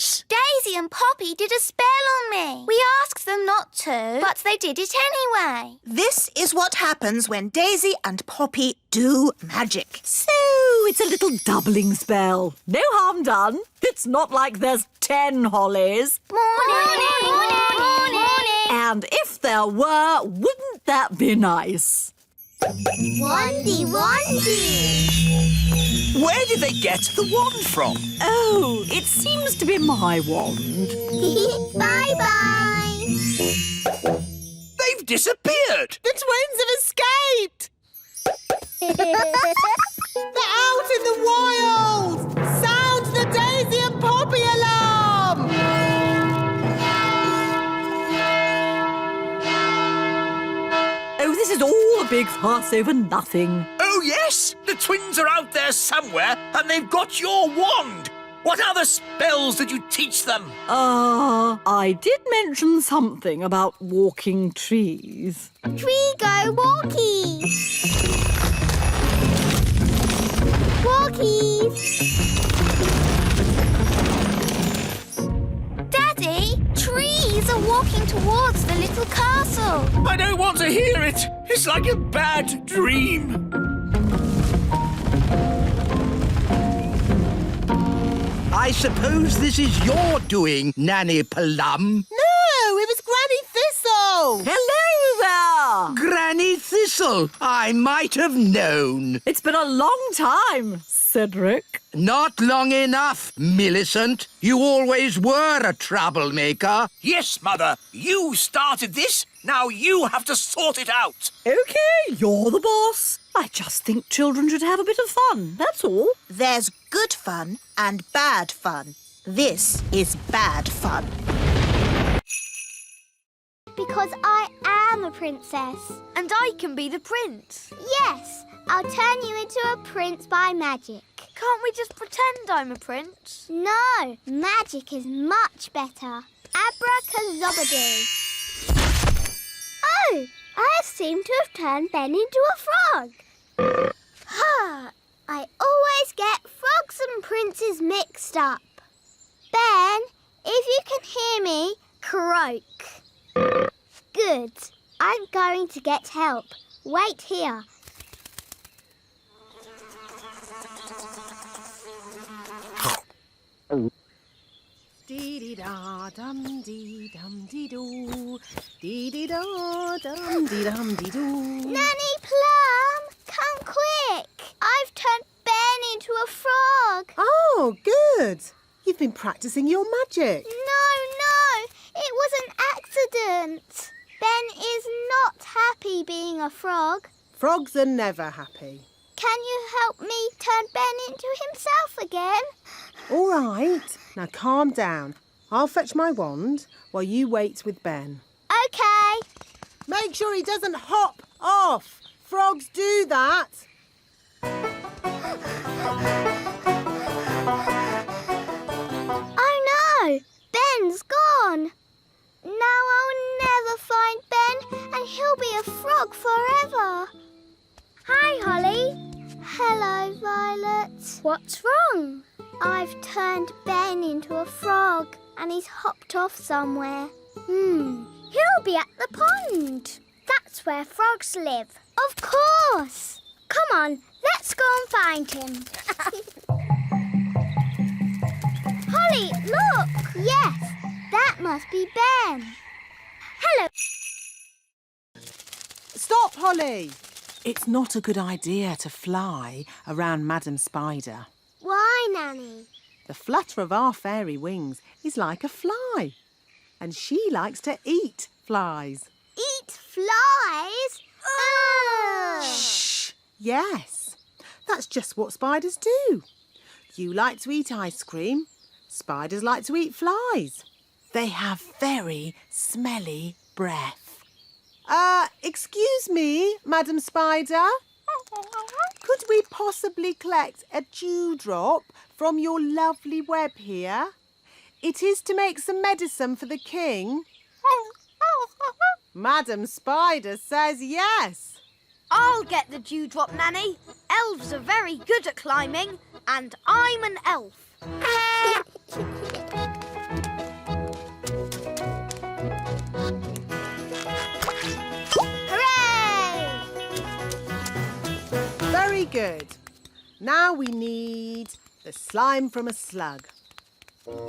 is. Daisy and Poppy did a spell on me. We asked them not to, but they did it anyway. This is what happens when Daisy and Poppy do magic. So it's a little doubling spell. No harm done. It's not like there's 10 Hollies. Morning! And if there were, wouldn't that be nice? Wandy! Where did they get the wand from? Oh, it seems to be my wand. Bye-bye! They've disappeared. The twins have escaped! They're out in the wild! Sound the Daisy and Poppy alarm! Oh, this is all a big fuss over nothing. Oh, yes. The twins are out there somewhere and they've got your wand. What other spells did you teach them? I did mention something about walking trees. Tree go walkies! Walkies! Daddy, trees are walking towards the little castle. I don't want to hear it. It's like a bad dream. I suppose this is your doing, Nanny Plum. No, it was Granny Thistle! Hello there! Granny Thistle, I might have known. It's been a long time, Cedric. Not long enough, Millicent. You always were a troublemaker. Yes, Mother. You started this. Now you have to sort it out. OK, you're the boss. I just think children should have a bit of fun, that's all. There's good fun and bad fun. This is bad fun. Because I am a princess. And I can be the prince. Yes, I'll turn you into a prince by magic. Can't we just pretend I'm a prince? No, magic is much better. Abracadabra. Oh, I seem to have turned Ben into a frog. I always get frogs and princes mixed up. Ben, if you can hear me, croak. Good. I'm going to get help. Wait here. Dee-dee-da-dum-dee-dum-dee-doo. Dee-dee-da-dum-dee-dum-dee-doo. Nanny Plum, come quick. I've turned Ben into a frog. Oh, good. You've been practising your magic. No, it was an accident. Ben is not happy being a frog. Frogs are never happy. Can you help me turn Ben into himself again? All right. Now calm down. I'll fetch my wand while you wait with Ben. OK. Make sure he doesn't hop off. Frogs do that. Oh no, Ben's gone. Now I'll never find Ben and he'll be a frog forever. Hi, Holly. Hello, Violet. What's wrong? I've turned Ben into a frog and he's hopped off somewhere. He'll be at the pond. That's where frogs live. Of course. Come on, let's go and find him. Holly, look! Yes, that must be Ben. Hello. Stop, Holly. It's not a good idea to fly around Madam Spider. Why, Nanny? The flutter of our fairy wings is like a fly. And she likes to eat flies. Eat flies? Ugh. Shh! Yes, that's just what spiders do. You like to eat ice cream. Spiders like to eat flies. They have very smelly breath. Excuse me, Madam Spider. Could we possibly collect a dewdrop from your lovely web here? It is to make some medicine for the king. Madam Spider says yes. I'll get the dewdrop, Nanny. Elves are very good at climbing, and I'm an elf. Very good. Now we need the slime from a slug. Look,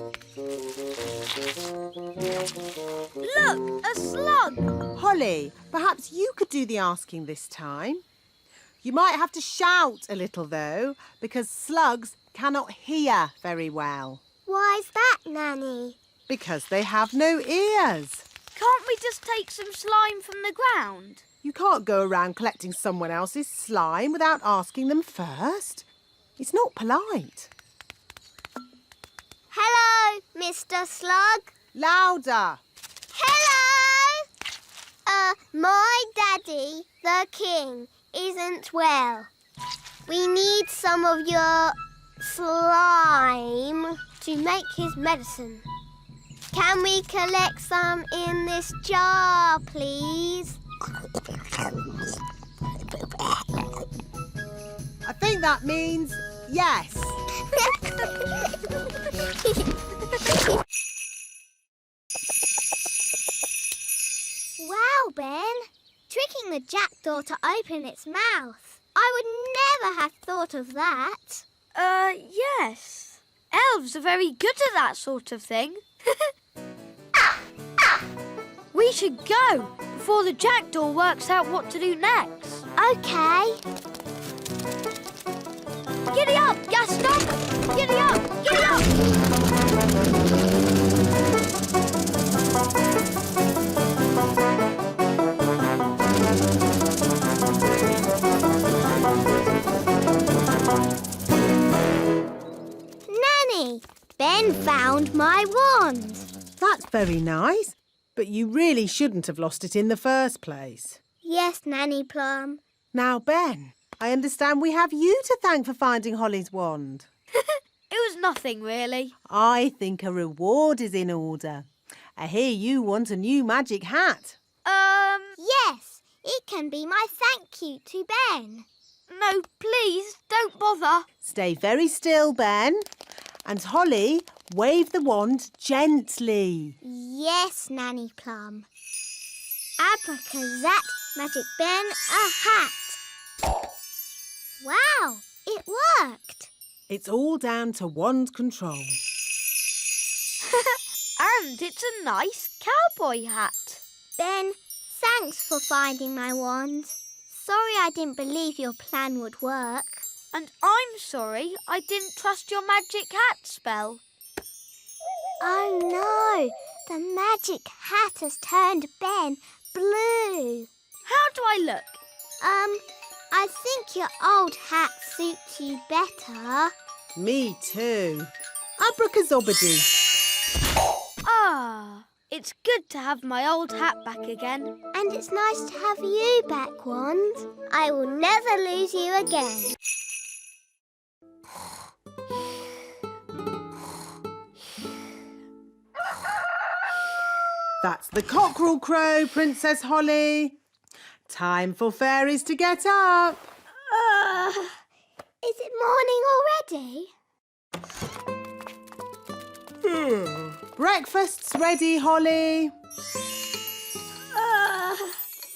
a slug! Holly, perhaps you could do the asking this time. You might have to shout a little, though, because slugs cannot hear very well. Why's that, Nanny? Because they have no ears. Can't we just take some slime from the ground? You can't go around collecting someone else's slime without asking them first. It's not polite. Hello, Mr. Slug. Louder. Hello! My daddy, the king, isn't well. We need some of your slime to make his medicine. Can we collect some in this jar, please? I think that means yes. Wow, Ben. Tricking the jackdaw to open its mouth. I would never have thought of that. Yes. Elves are very good at that sort of thing. We should go before the jackdaw works out what to do next. OK. Giddy up, Gaston! Giddy up! Giddy up! Nanny, Ben found my wand. That's very nice, but you really shouldn't have lost it in the first place. Yes, Nanny Plum. Now, Ben, I understand we have you to thank for finding Holly's wand. It was nothing, really. I think a reward is in order. I hear you want a new magic hat. Yes, it can be my thank you to Ben. No, please, don't bother. Stay very still, Ben. And Holly, wave the wand gently. Yes, Nanny Plum. Abracazat, Magic Ben, a hat. Wow, it worked. It's all down to wand control. And it's a nice cowboy hat. Ben, thanks for finding my wand. Sorry I didn't believe your plan would work. And I'm sorry I didn't trust your magic hat spell. Oh no, the magic hat has turned Ben blue. How do I look? I think your old hat suits you better. Me too. Abracazobadoo. Ah, it's good to have my old hat back again. And it's nice to have you back, Wand. I will never lose you again. That's the cockerel crow, Princess Holly. Time for fairies to get up. Is it morning already? Breakfast's ready, Holly.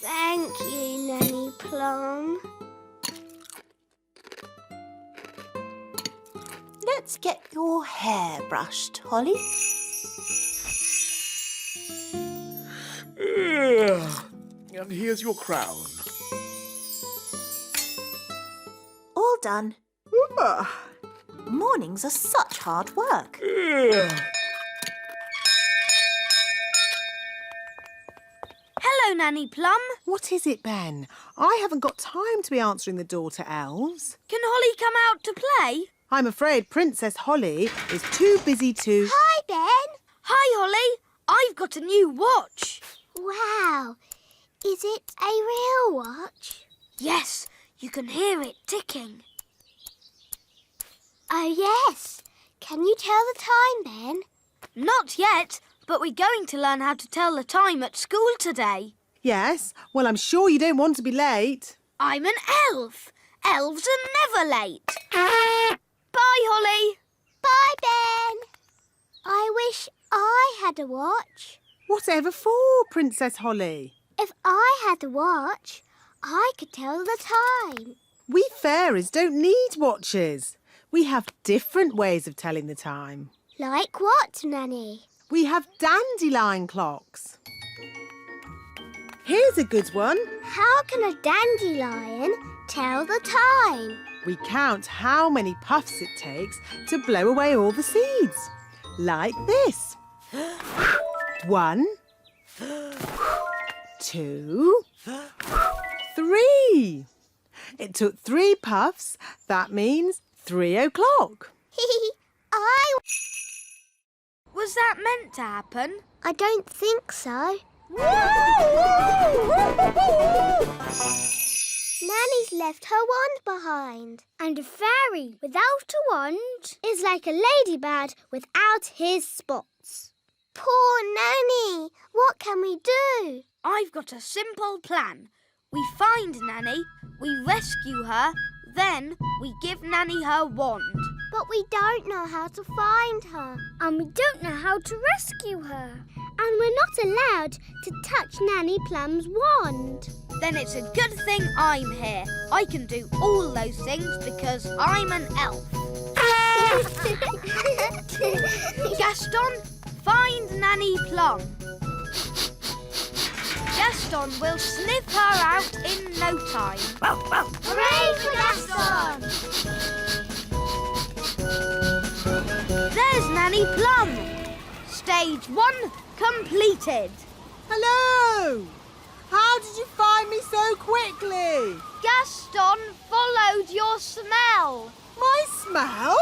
Thank you, Nanny Plum. Let's get your hair brushed, Holly. And here's your crown. All done. Mornings are such hard work. Hello, Nanny Plum. What is it, Ben? I haven't got time to be answering the door to elves. Can Holly come out to play? I'm afraid Princess Holly is too busy to... Hi, Ben. Hi, Holly. I've got a new watch. Wow. Is it a real watch? Yes, you can hear it ticking. Oh, yes. Can you tell the time, Ben? Not yet, but we're going to learn how to tell the time at school today. Yes? Well, I'm sure you don't want to be late. I'm an elf. Elves are never late. Bye, Holly. Bye, Ben. I wish I had a watch. Whatever for, Princess Holly? If I had a watch, I could tell the time. We fairies don't need watches. We have different ways of telling the time. Like what, Nanny? We have dandelion clocks. Here's a good one. How can a dandelion tell the time? We count how many puffs it takes to blow away all the seeds. Like this. 1, 2, 3. It took 3 puffs. That means 3 o'clock. Was that meant to happen? I don't think so. Nanny's left her wand behind. And a fairy without a wand is like a ladybird without his spots. Poor Nanny! What can we do? I've got a simple plan. We find Nanny, we rescue her, then we give Nanny her wand. But we don't know how to find her. And we don't know how to rescue her. And we're not allowed to touch Nanny Plum's wand. Then it's a good thing I'm here. I can do all those things because I'm an elf. Gaston, find Nanny Plum. Gaston will sniff her out in no time. Hooray for Gaston! There's Nanny Plum. Stage 1 completed. Hello! How did you find me so quickly? Gaston followed your smell. My smell?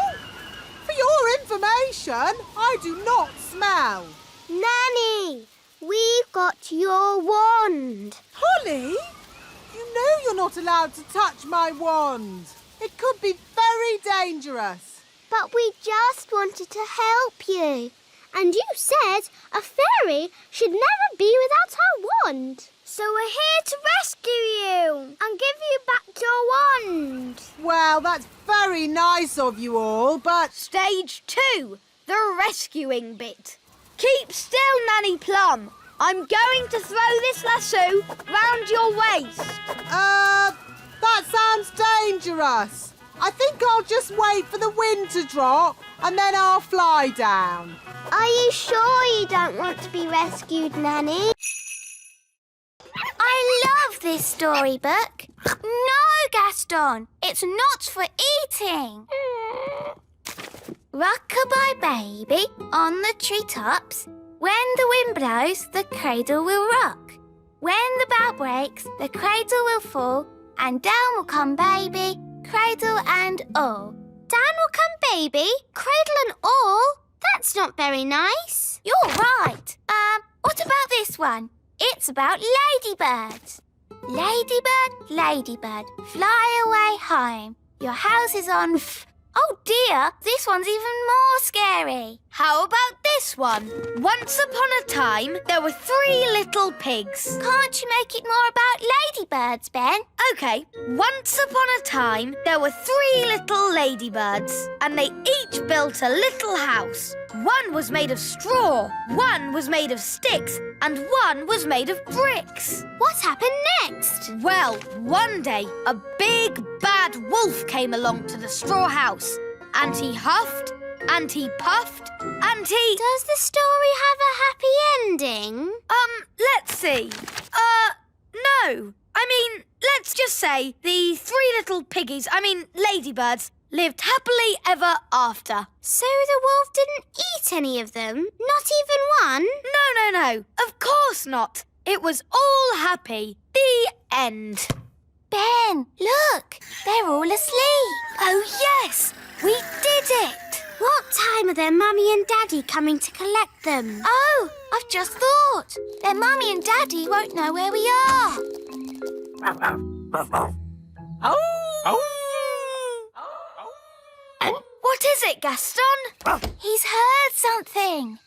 For your information, I do not smell. Nanny, we've got your wand. Holly, you know you're not allowed to touch my wand. It could be very dangerous. But we just wanted to help you. And you said a fairy should never be without her wand. So we're here to rescue you and give you back your wand. Well, that's very nice of you all, but... Stage 2, the rescuing bit. Keep still, Nanny Plum. I'm going to throw this lasso round your waist. That sounds dangerous. I think I'll just wait for the wind to drop and then I'll fly down. Are you sure you don't want to be rescued, Nanny? I love this storybook. No, Gaston, it's not for eating. Rock-a-bye baby on the treetops. When the wind blows, the cradle will rock. When the bough breaks, the cradle will fall, and down will come baby, cradle and all. Down will come baby, cradle and all? That's not very nice. You're right. What about this one? It's about ladybirds. Ladybird, ladybird, fly away home. Your house is on Oh dear, this one's even more scary. How about this one? Once upon a time, there were 3 little pigs. Can't you make it more about ladybirds, Ben? OK, once upon a time, there were 3 little ladybirds, and they each built a little house. One was made of straw, one was made of sticks, and one was made of bricks. What happened next? Well, one day, a big, bad wolf came along to the straw house, and he huffed, and he puffed, and he... Does the story have a happy ending? Let's see. No. I mean, let's just say the 3 little ladybirds, lived happily ever after. So the wolf didn't eat any of them? Not even one? No. Of course not. It was all happy. The end. Ben, look. They're all asleep. Oh, yes. We did it. What time are their mummy and daddy coming to collect them? Oh, I've just thought. Their mummy and daddy won't know where we are. What is it, Gaston? He's heard something.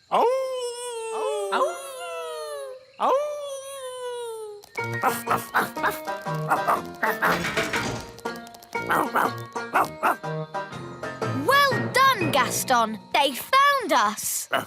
Well done, Gaston. They found us. How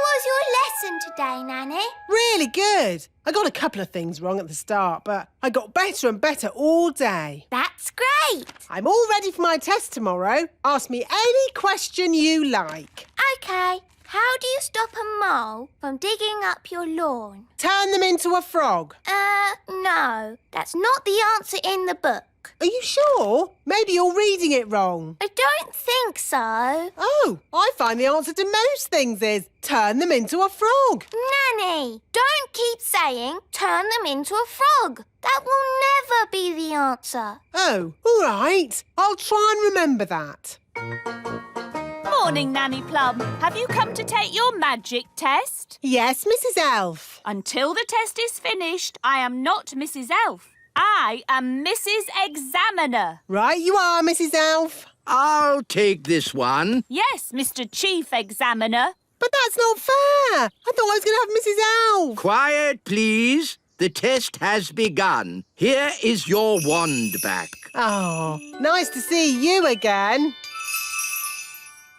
was your lesson, lesson today, Nanny? Really good. I got a couple of things wrong at the start, but I got better and better all day. That's great. I'm all ready for my test tomorrow. Ask me any question you like. OK. How do you stop a mole from digging up your lawn? Turn them into a frog. No. That's not the answer in the book. Are you sure? Maybe you're reading it wrong. I don't think so. Oh, I find the answer to most things is turn them into a frog. Nanny, don't keep saying turn them into a frog. That will never be the answer. Oh, all right. I'll try and remember that. Morning, Nanny Plum. Have you come to take your magic test? Yes, Mrs. Elf. Until the test is finished, I am not Mrs. Elf. I am Mrs. Examiner. Right you are, Mrs. Elf. I'll take this one. Yes, Mr. Chief Examiner. But that's not fair. I thought I was going to have Mrs. Elf. Quiet, please. The test has begun. Here is your wand back. Oh, nice to see you again.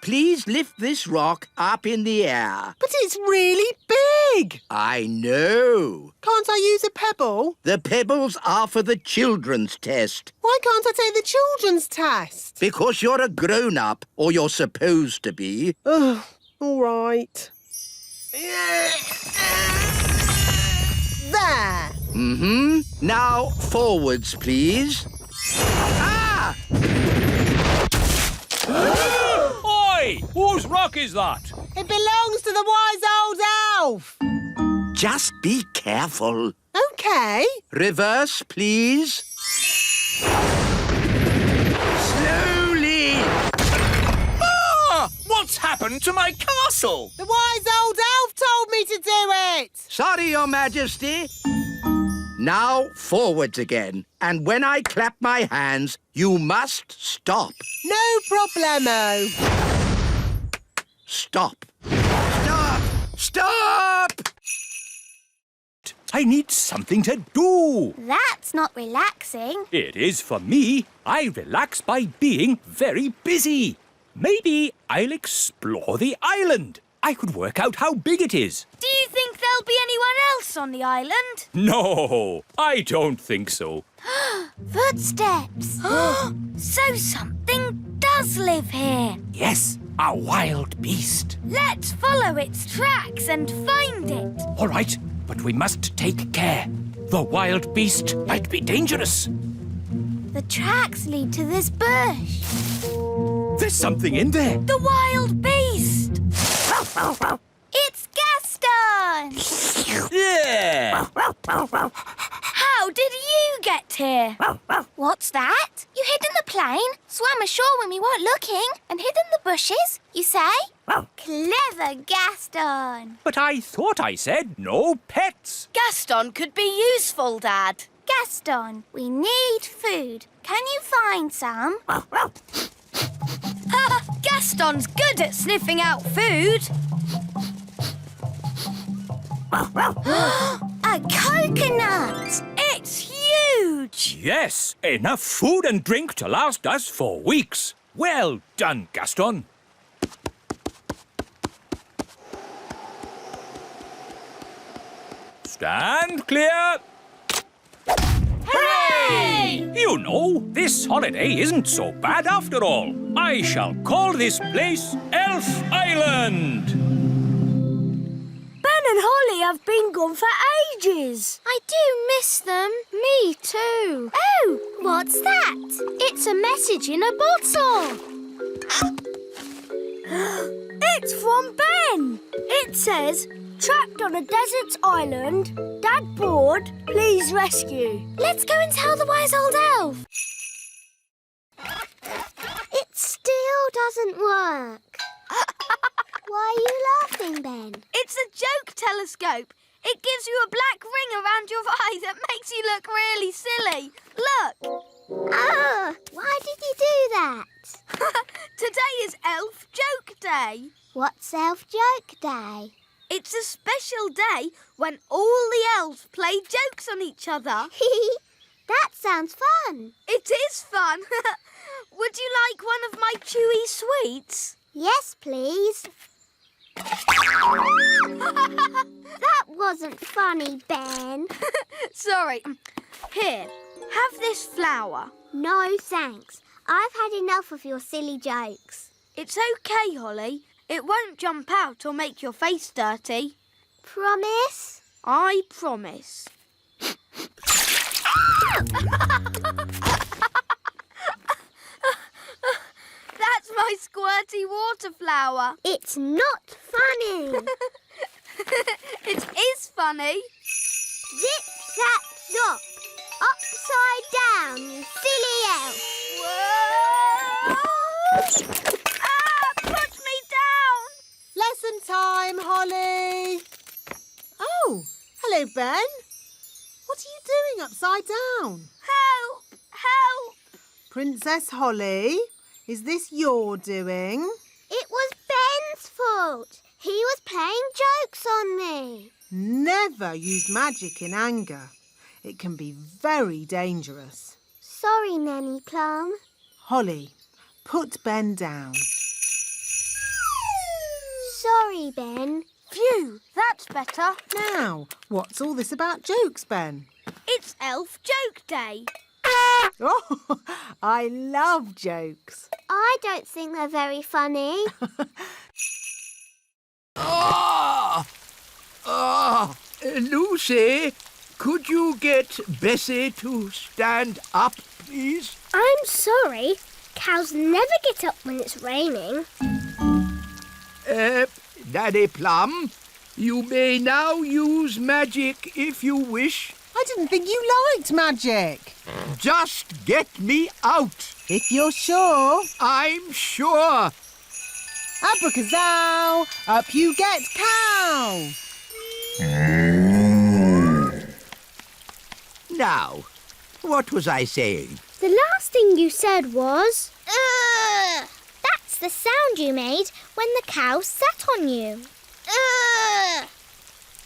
Please lift this rock up in the air. But it's really big. I know. Can't I use a pebble? The pebbles are for the children's test. Why can't I take the children's test? Because you're a grown-up, or you're supposed to be. Ugh, all right. There. Mm-hmm. Now, forwards, please. Ah! Oi! Whose rock is that? It belongs to the wise old elf. Just be careful. OK. Reverse, please. Slowly! Ah! What's happened to my castle? The wise old elf told me to do it. Sorry, Your Majesty. Now, forwards again. And when I clap my hands, you must stop. No problemo. Stop. Stop! Stop! I need something to do. That's not relaxing. It is for me. I relax by being very busy. Maybe I'll explore the island. I could work out how big it is. Do you think there'll be anyone else on the island? No, I don't think so. Footsteps. So something does live here. Yes, a wild beast. Let's follow its tracks and find it. All right, but we must take care. The wild beast might be dangerous. The tracks lead to this bush. There's something in there. The wild beast. It's Gaston! Yeah. How did you get here? What's that? You hid in the plane, swam ashore when we weren't looking, and hid in the bushes, you say? Clever Gaston! But I thought I said no pets. Gaston could be useful, Dad. Gaston, we need food. Can you find some? Gaston's good at sniffing out food. A coconut! It's huge. Yes, enough food and drink to last us for weeks. Well done, Gaston. Stand clear. Hooray! You know, this holiday isn't so bad after all. I shall call this place Elf Island. Ben and Holly have been gone for ages. I do miss them. Me too. Oh, what's that? It's a message in a bottle. It's from Ben. It says, trapped on a desert island, Dad bored, please rescue. Let's go and tell the wise old elf. It still doesn't work. Why are you laughing, Ben? It's a joke telescope. It gives you a black ring around your eye that makes you look really silly. Look. Ah, why did you do that? Today is Elf Joke Day. What's Elf Joke Day? It's a special day when all the elves play jokes on each other. That sounds fun. It is fun. Would you like one of my chewy sweets? Yes, please. That wasn't funny, Ben. Sorry. Here, have this flower. No, thanks. I've had enough of your silly jokes. It's okay, Holly. It won't jump out or make your face dirty. Promise? I promise. That's my squirty water flower. It's not funny. It is funny. Zip, zap, zop. Upside down, you silly elf. Whoa! Put me down! Lesson time, Holly. Oh, hello, Ben. What are you doing upside down? Help! Help! Princess Holly, is this your doing? It was Ben's fault. He was playing jokes on me. Never use magic in anger. It can be very dangerous. Sorry, Nanny Plum. Holly, put Ben down. Sorry, Ben. Phew, that's better. Now, what's all this about jokes, Ben? It's Elf Joke Day. Oh, I love jokes. I don't think they're very funny. Lucy, could you get Bessie to stand up, please? I'm sorry. Cows never get up when it's raining. Daddy Plum, you may now use magic if you wish. I didn't think you liked magic. Just get me out. If you're sure. I'm sure. Abracazoo, up you get, cow. Now, what was I saying? The last thing you said was... Ugh! That's the sound you made when the cow sat on you. Ugh!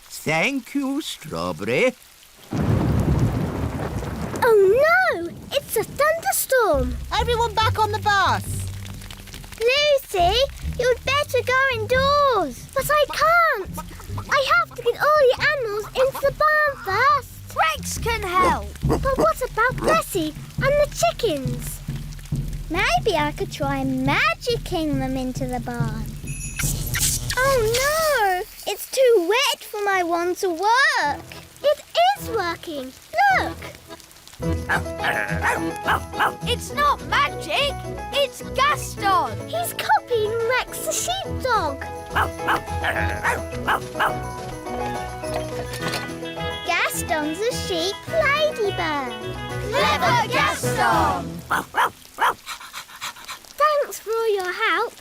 Thank you, Strawberry. Oh no! It's a thunderstorm! Everyone back on the bus. Lucy, you'd better go indoors. But I can't. I have to get all the animals into the barn first. Rex can help. But what about Bessie and the chickens? Maybe I could try magicking them into the barn. Oh no! It's too wet for my wand to work. It is working. Look! It's not magic. It's Gaston. He's copying Rex the sheepdog. Gaston's a sheep ladybird. Clever Gaston! Thanks for all your help.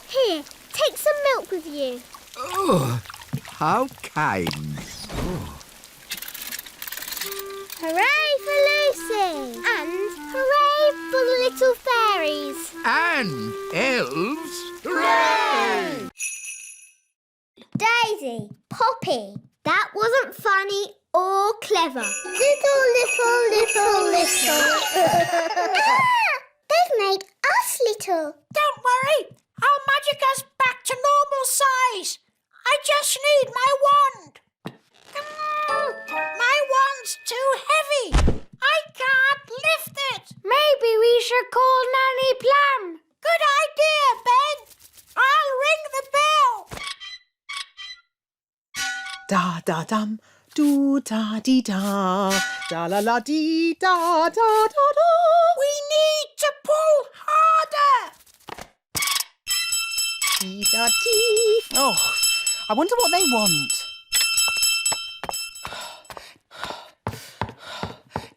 Here, take some milk with you. Oh, how kind. Hooray for Lucy! And hooray for the little fairies! And elves. Hooray! Daisy, Poppy, that wasn't funny or clever. Little. They've made us little. Don't worry. I'll magic us back to normal size. I just need my wand. My wand's too heavy. I can't lift it. Maybe we should call Nanny Plum. Good idea, Ben. I'll ring the bell. Da da dum, do da dee da, da la la dee da da da da. We need to pull harder. Dee da dee. Oh, I wonder what they want.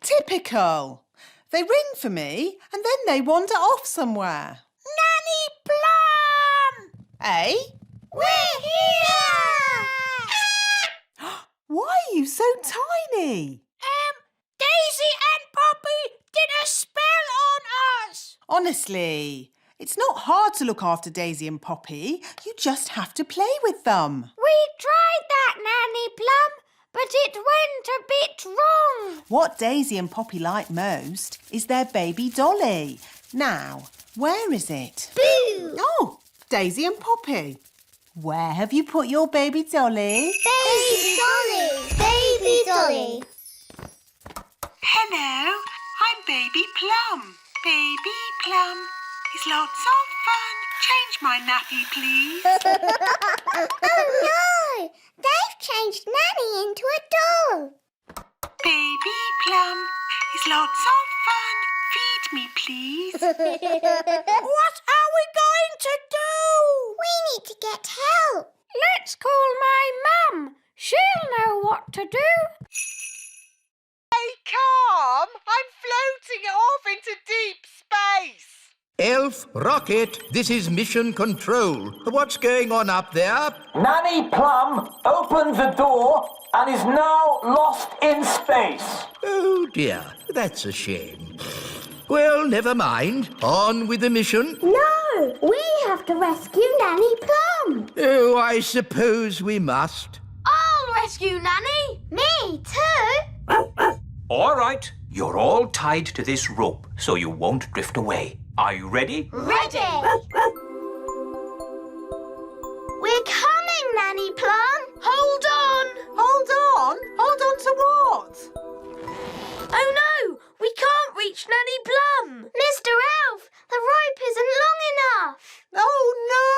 Typical. They ring for me and then they wander off somewhere. Nanny Plum! Eh? We're here! Why are you so tiny? Daisy and Poppy did a spell on us. Honestly, it's not hard to look after Daisy and Poppy. You just have to play with them. We tried that, Nanny Plum, but it went a bit wrong. What Daisy and Poppy like most is their baby dolly. Now, where is it? Boo! Oh, Daisy and Poppy. Where have you put your baby dolly? Baby Dolly! Baby Dolly! Hello, I'm Baby Plum. Baby Plum is lots of fun. Change my nappy, please. Oh no! They've changed Nanny into a doll. Baby Plum is lots of fun. Feed me, please. What are we going to do? We need to get help. Let's call my mum. She'll know what to do. Hey, calm! I'm floating off into deep space. Elf, Rocket, this is Mission Control. What's going on up there? Nanny Plum opened the door and is now lost in space. Oh dear, that's a shame. Well, never mind. On with the mission. No, we have to rescue Nanny Plum. Oh, I suppose we must. I'll rescue Nanny. Me too. All right, you're all tied to this rope so you won't drift away. Are you ready? Ready. We're coming, Nanny Plum. Hold on. Hold on? Hold on to what? Oh no, we can't reach Nanny Plum. Mr. Elf, the rope isn't long enough. Oh no!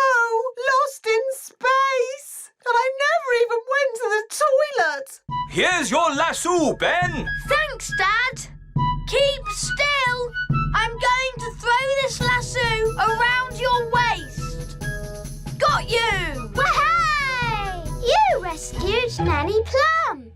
Lost in space! And I never even went to the toilet! Here's your lasso, Ben. Thanks, Dad. Keep still. I'm going to throw this lasso around your waist. Got you. Wahey! You rescued Nanny Plum.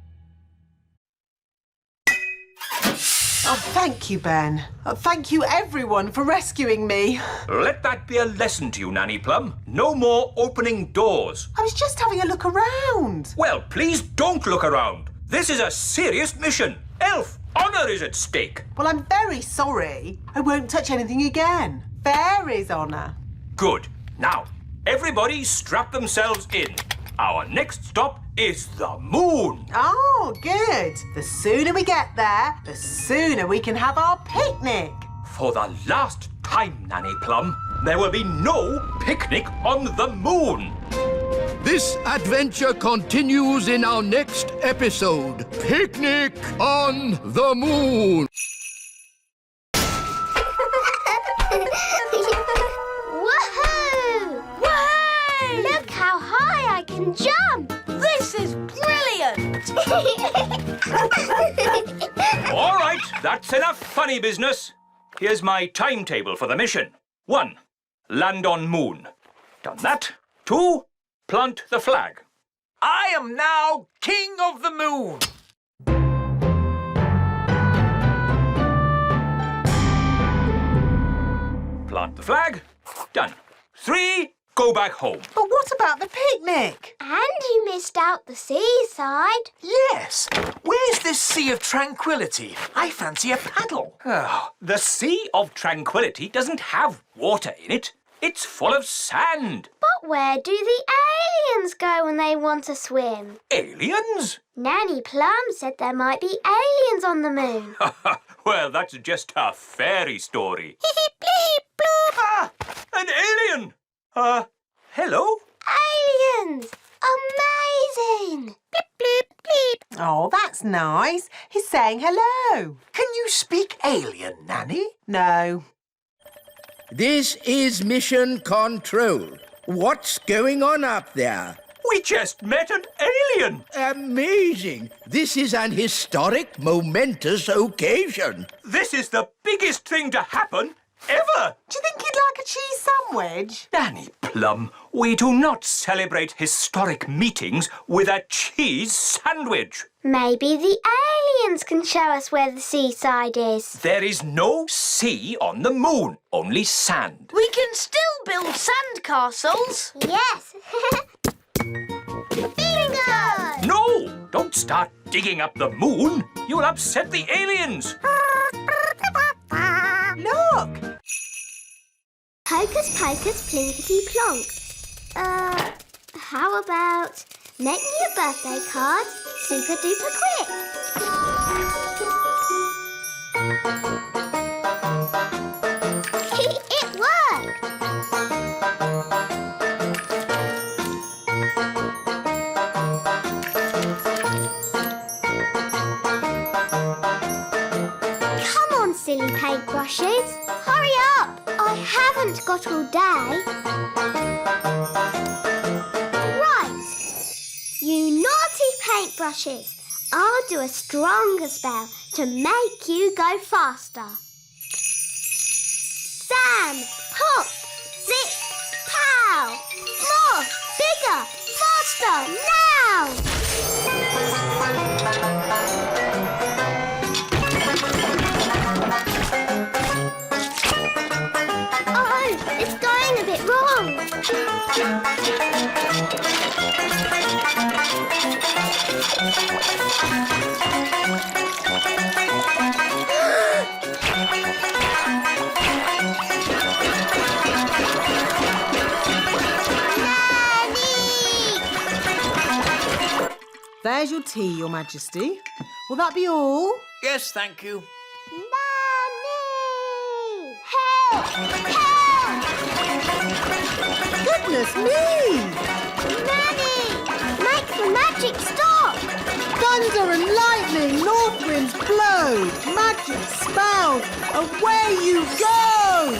Oh, thank you, Ben. Thank you, everyone, for rescuing me. Let that be a lesson to you, Nanny Plum. No more opening doors. I was just having a look around. Well, please don't look around. This is a serious mission. Elf, honour is at stake. Well, I'm very sorry. I won't touch anything again. Fairy's honour. Good. Now, everybody strap themselves in. Our next stop is the moon. Oh, good. The sooner we get there, the sooner we can have our picnic. For the last time, Nanny Plum, there will be no picnic on the moon. This adventure continues in our next episode. Picnic on the Moon. Woohoo! Whey! Look how high I can jump. This is brilliant. All right, that's enough funny business. Here's my timetable for the mission. 1. Land on moon. Done that. 2. Plant the flag. I am now King of the Moon. Plant the flag. Done. 3. Go back home. But what about the picnic? And you missed out the seaside. Yes. Where's this sea of tranquility? I fancy a paddle. Oh, the Sea of Tranquility doesn't have water in it. It's full of sand. But where do the aliens go when they want to swim? Aliens? Nanny Plum said there might be aliens on the moon. Well, that's just a fairy story. Ah, an alien! Hello? Aliens! Amazing! Bleep, bleep, bleep. Oh, that's nice. He's saying hello. Can you speak alien, Nanny? No. This is Mission Control. What's going on up there? We just met an alien. Amazing. This is an historic, momentous occasion. This is the biggest thing to happen ever. Do you think he'd like a cheese sandwich? Nanny Plum, we do not celebrate historic meetings with a cheese sandwich. Maybe the aliens can show us where the seaside is. There is no sea on the moon, only sand. We can still build sand castles. Yes. Bingo! No! Don't start digging up the moon. You'll upset the aliens. Look! Hocus pocus plinkety plonk. How about make me a birthday card super duper quick? It worked! silly paintbrushes. Hurry up! I haven't got all day. Right. You naughty paintbrushes. I'll do a stronger spell to make you go faster. Sam, pop, zip, pow! More, bigger, faster, now! Oh, it's going a bit wrong. There's your tea, Your Majesty. Will that be all? Yes, thank you. Nanny! Help! Help! Goodness me! Nanny! Make the magic stop! Thunder and lightning, north winds blow, magic spells, away you go!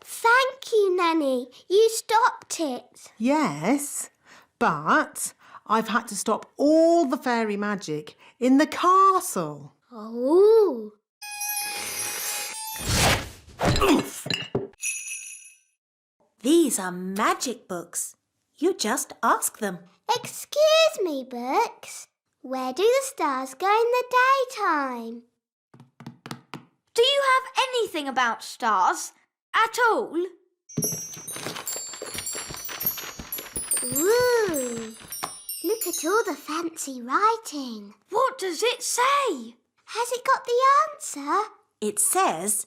Thank you, Nanny. You stopped it. Yes, but I've had to stop all the fairy magic in the castle. Oh. These are magic books. You just ask them. Excuse me, books. Where do the stars go in the daytime? Do you have anything about stars at all? Ooh. Look at all the fancy writing. What does it say? Has it got the answer? It says,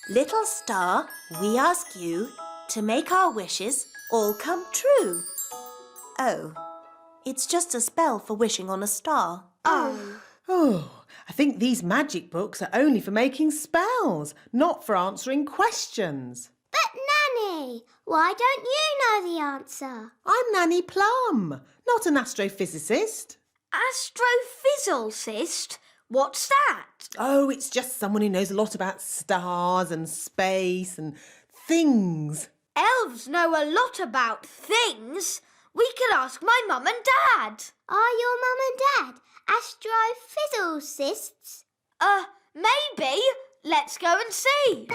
"Little star, we ask you to make our wishes all come true." Oh, it's just a spell for wishing on a star. Oh. Oh, I think these magic books are only for making spells, not for answering questions. But, Nanny, why don't you know the answer? I'm Nanny Plum, not an astrophysicist. Astrophysicist? What's that? Oh, it's just someone who knows a lot about stars and space and things. Elves know a lot about things. We could ask my mum and dad. Are your mum and dad astrophysicists? Maybe. Let's go and see.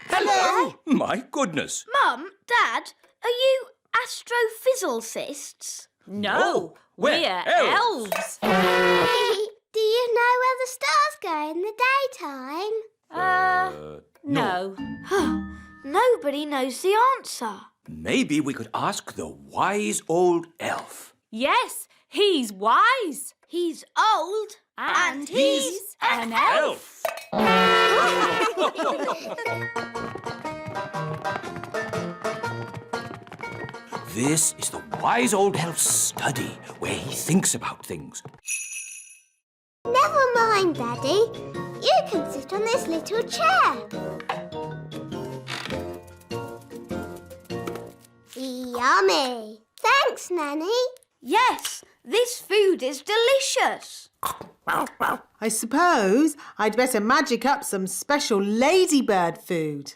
Hello! My goodness. Mum, Dad, are you astrophysicists? No, we're we're elves. elves. Do you know where the stars go in the daytime? No. Nobody knows the answer. Maybe we could ask the wise old elf. Yes, he's wise. He's old. And he's an elf. This is the wise old elf's study, where he thinks about things. Never mind, Daddy. You can sit on this little chair. Yummy. Thanks, Nanny. Yes, this food is delicious. I suppose I'd better magic up some special ladybird food.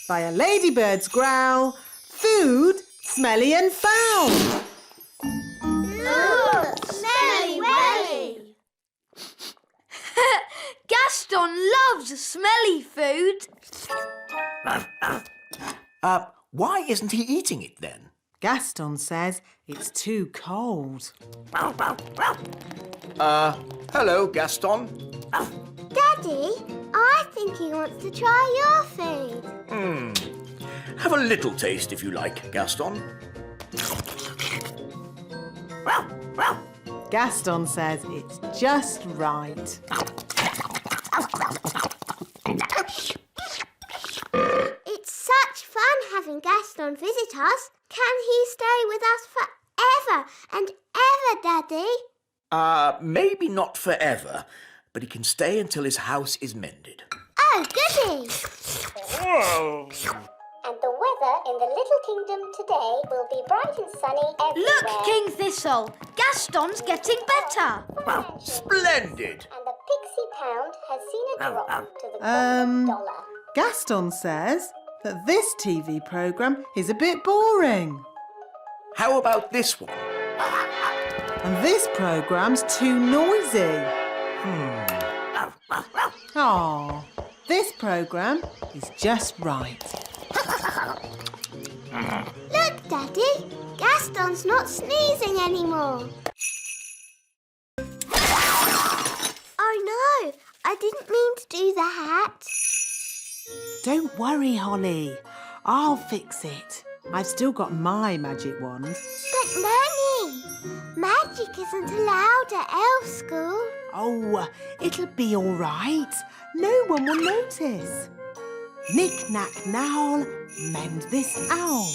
By a ladybird's growl, food smelly and foul. Look, smelly welly. Gaston loves smelly food. Why isn't he eating it then? Gaston says it's too cold. Hello, Gaston. Daddy, I think he wants to try your food. Have a little taste if you like, Gaston. Gaston says it's just right. It's such fun having Gaston visit us. Can he stay with us forever and ever, Daddy? Maybe not forever, but he can stay until his house is mended. Oh, goody! And the weather in the little kingdom today will be bright and sunny everywhere. Look, King Thistle! Gaston's getting better. Splendid! And the Pixie Pound has seen a drop to the $1. Gaston says that this TV programme is a bit boring. How about this one? And this programme's too noisy. Aw, this programme is just right. Look, Daddy! Gaston's not sneezing anymore. Oh no! I didn't mean to do that. Don't worry, Holly. I'll fix it. I've still got my magic wand. But Nanny, magic isn't allowed at elf school. Oh, it'll be all right. No one will notice. Knick-knack nowl, mend this owl.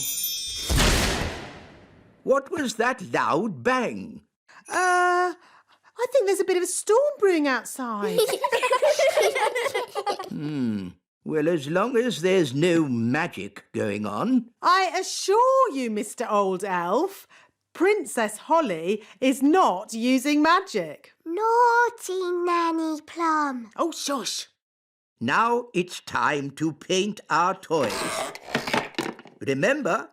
What was that loud bang? I think there's a bit of a storm brewing outside. Well, as long as there's no magic going on. I assure you, Mr. Old Elf, Princess Holly is not using magic. Naughty Nanny Plum. Oh, shush. Now it's time to paint our toys. Remember,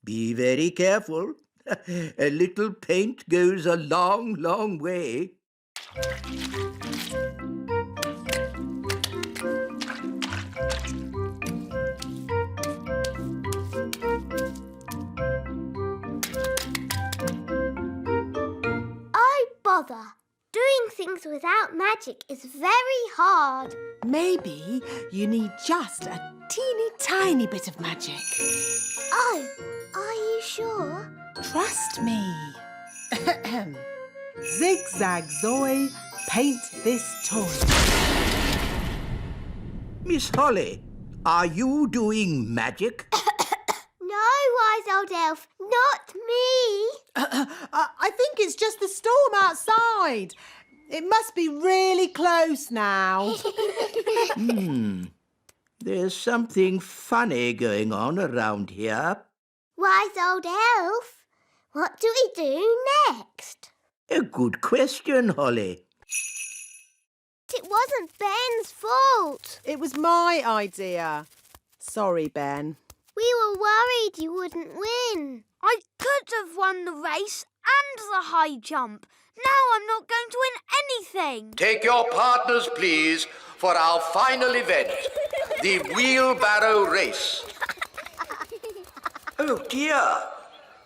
be very careful. A little paint goes a long, long way. Oh, bother. Doing things without magic is very hard. Maybe you need just a teeny tiny bit of magic. Oh, are you sure? Trust me. Zigzag Zoe, paint this toy. Miss Holly, are you doing magic? No, wise old elf, not me. I think it's just the storm outside. It must be really close now. There's something funny going on around here. Wise old elf, what do we do next? A good question, Holly. It wasn't Ben's fault. It was my idea. Sorry, Ben. We were worried you wouldn't win. I could have won the race and the high jump. Now I'm not going to win anything. Take your partners, please, for our final event, the wheelbarrow race. Oh, dear.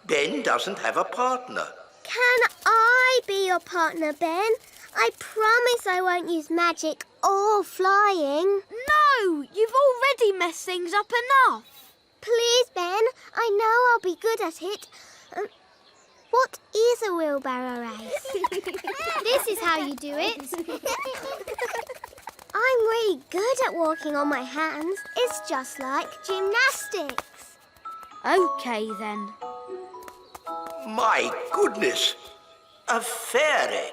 Ben doesn't have a partner. Can I be your partner, Ben? I promise I won't use magic or flying. No, you've already messed things up enough. Please, Ben, I know I'll be good at it. What is a wheelbarrow race? This is how you do it. I'm really good at walking on my hands. It's just like gymnastics. OK, then. My goodness, a fairy.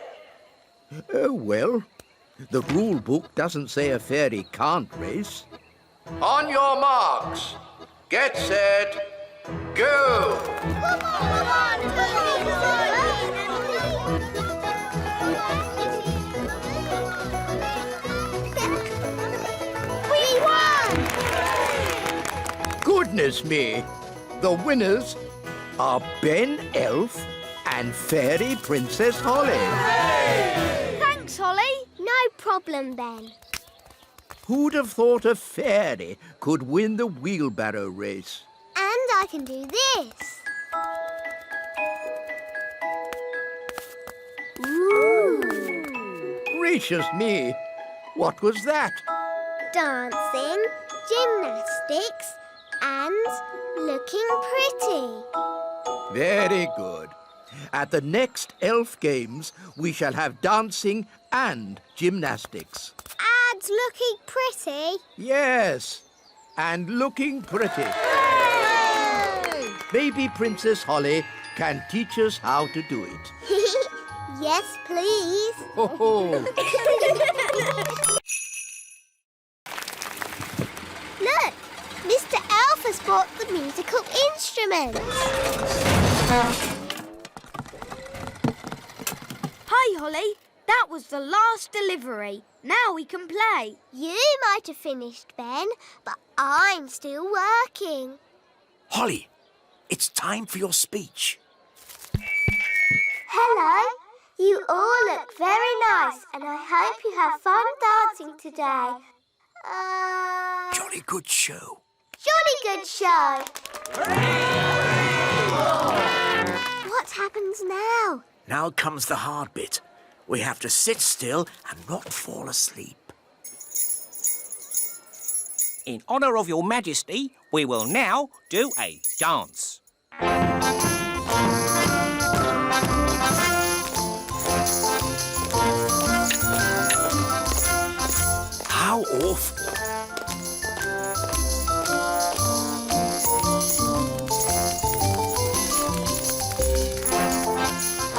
Oh, well, the rule book doesn't say a fairy can't race. On your marks, get set, go! We won! Goodness me, the winners are Ben Elf and Fairy Princess Holly. Thanks, Holly. No problem, Ben. Who'd have thought a fairy could win the wheelbarrow race? And I can do this. Ooh. Gracious me, what was that? Dancing, gymnastics, and looking pretty. Very good. At the next Elf Games, we shall have dancing and gymnastics. And looking pretty. Yes, and looking pretty. Yay! Maybe Princess Holly can teach us how to do it. Yes, please. Ho ho! Mr. Elf has brought the musical instruments. Hi, Holly. That was the last delivery. Now we can play. You might have finished, Ben, but I'm still working. Holly, it's time for your speech. Hello. You all look very nice, and I hope you have fun dancing today. Jolly good show. Jolly good show. What happens now? Now comes the hard bit. We have to sit still and not fall asleep. In honour of your majesty, we will now do a dance. How awful.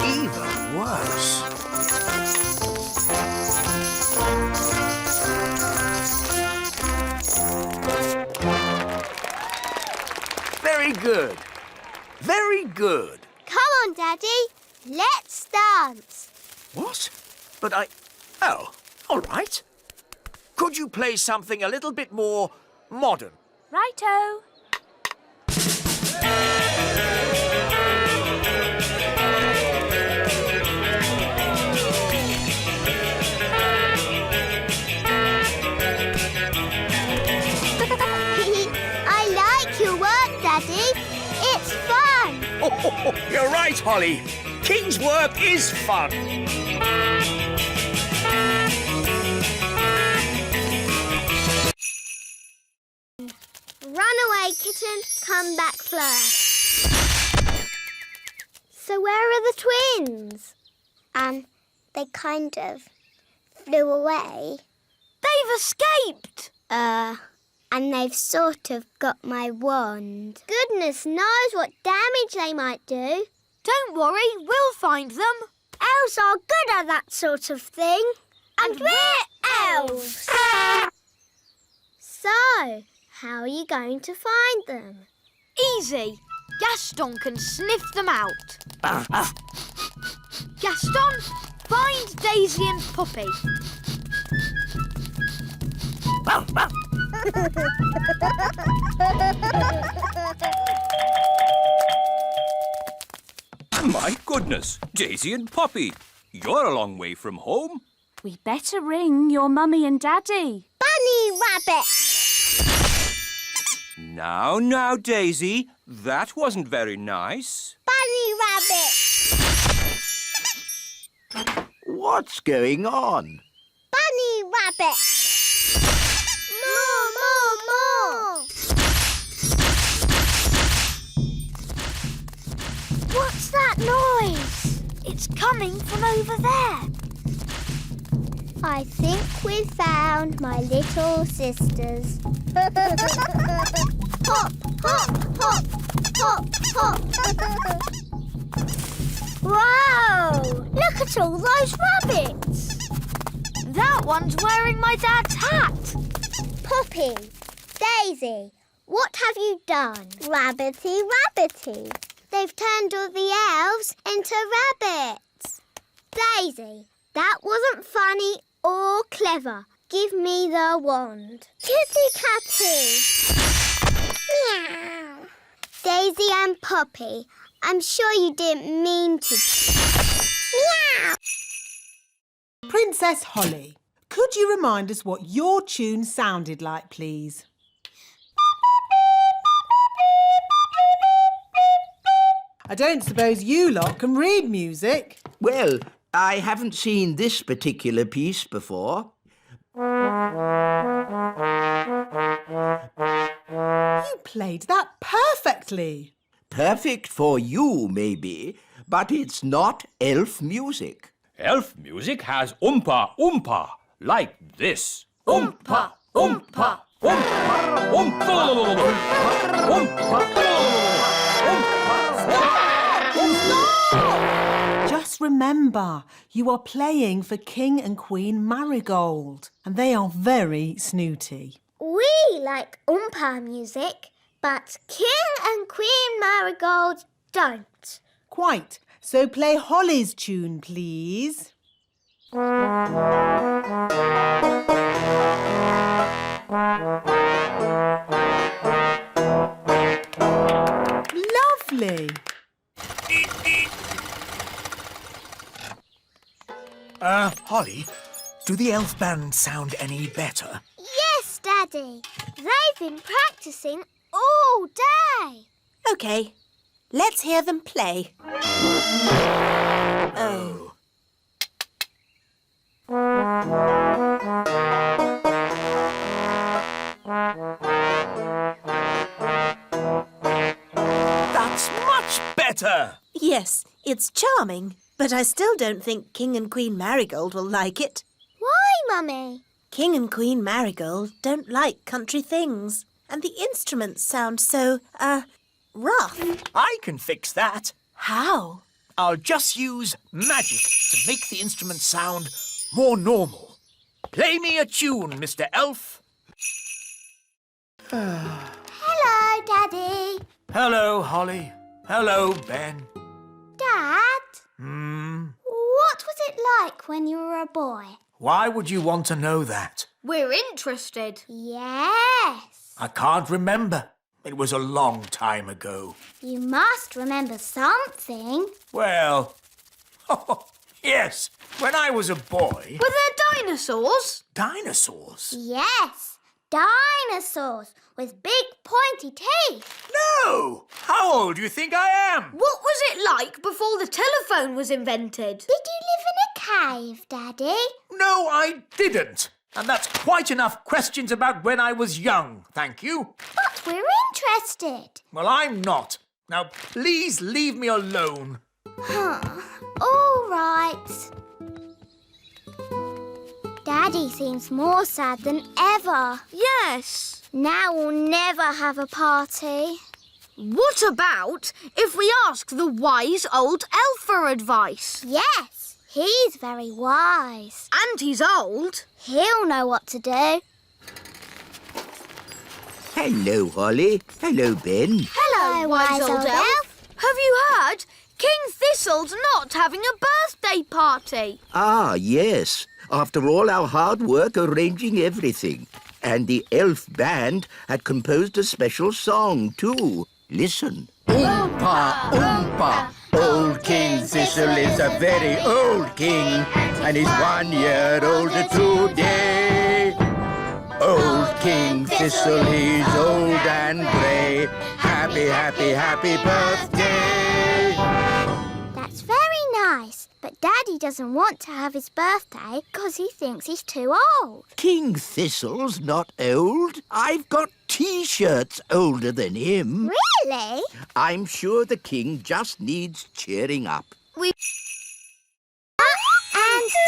Even worse. Very good. Very good. Come on, Daddy. Let's dance. What? But Oh, all right. Could you play something a little bit more modern? Righto. I like your work, Daddy. It's fun. Oh, you're right, Holly. King's work is fun. Run away, kitten. Come back first. So where are the twins? They kind of flew away. They've escaped. And they've sort of got my wand. Goodness knows what damage they might do. Don't worry, we'll find them. Elves are good at that sort of thing. And we're elves. So, how are you going to find them? Easy. Gaston can sniff them out. Gaston, find Daisy and Poppy. My goodness, Daisy and Poppy, you're a long way from home. We better ring your mummy and daddy. Bunny rabbit! Now, Daisy, that wasn't very nice. Bunny rabbit! What's going on? Bunny rabbit! More! What's that noise? It's coming from over there. I think we've found my little sisters. Hop, hop, hop, hop, hop. Wow! Look at all those rabbits. That one's wearing my dad's hat. Poppy, Daisy, what have you done? Rabbity, rabbity. They've turned all the elves into rabbits. Daisy, that wasn't funny or clever. Give me the wand. Kitty catty. Meow. Daisy and Poppy, I'm sure you didn't mean to. Meow. Princess Holly, could you remind us what your tune sounded like, please? I don't suppose you lot can read music. Well, I haven't seen this particular piece before. You played that perfectly. Perfect for you, maybe, but it's not elf music. Elf music has oompa oompa, like this. Oompa oompa oompa oompa oompa. Just remember, you are playing for King and Queen Marigold, and they are very snooty. We We like Oompa music, but King and Queen Marigold don't. Quite. So play Holly's tune, please. Lovely. Holly, do the elf band sound any better? Yes, Daddy. They've been practicing all day. OK, let's hear them play. Oh. That's much better! Yes, it's charming, but I still don't think King and Queen Marigold will like it. Why, Mummy? King and Queen Marigold don't like country things, and the instruments sound so, rough. I can fix that. How? I'll just use magic to make the instrument sound more normal. Play me a tune, Mr. Elf. Hello, Daddy. Hello, Holly. Hello, Ben. Dad, what was it like when you were a boy? Why would you want to know that? We're interested. Yes. I can't remember. It was a long time ago. You must remember something. Well, yes. When I was a boy... Were there dinosaurs? Dinosaurs? Yes, dinosaurs with big pointy teeth. No! How old do you think I am? What was it like before the telephone was invented? Did you live in a cave, Daddy? No, I didn't. And that's quite enough questions about when I was young, thank you. But we're interested. Well, I'm not. Now, please leave me alone. All right. Daddy seems more sad than ever. Yes. Now we'll never have a party. What about if we ask the wise old elf for advice? Yes, he's very wise. And he's old. He'll know what to do. Hello, Holly. Hello, Ben. Hello, wise old elf. Have you heard? King Thistle's not having a birthday party. Ah, yes. After all our hard work arranging everything. And the elf band had composed a special song, too. Listen. Oompa, oompa, old King Thistle is a very old king, and he's 1 year older today. Old King Thistle, he's old and grey. Happy, happy, happy birthday. That's very nice, but Daddy doesn't want to have his birthday because he thinks he's too old. King Thistle's not old. I've got T-shirts older than him. Really? I'm sure the king just needs cheering up. And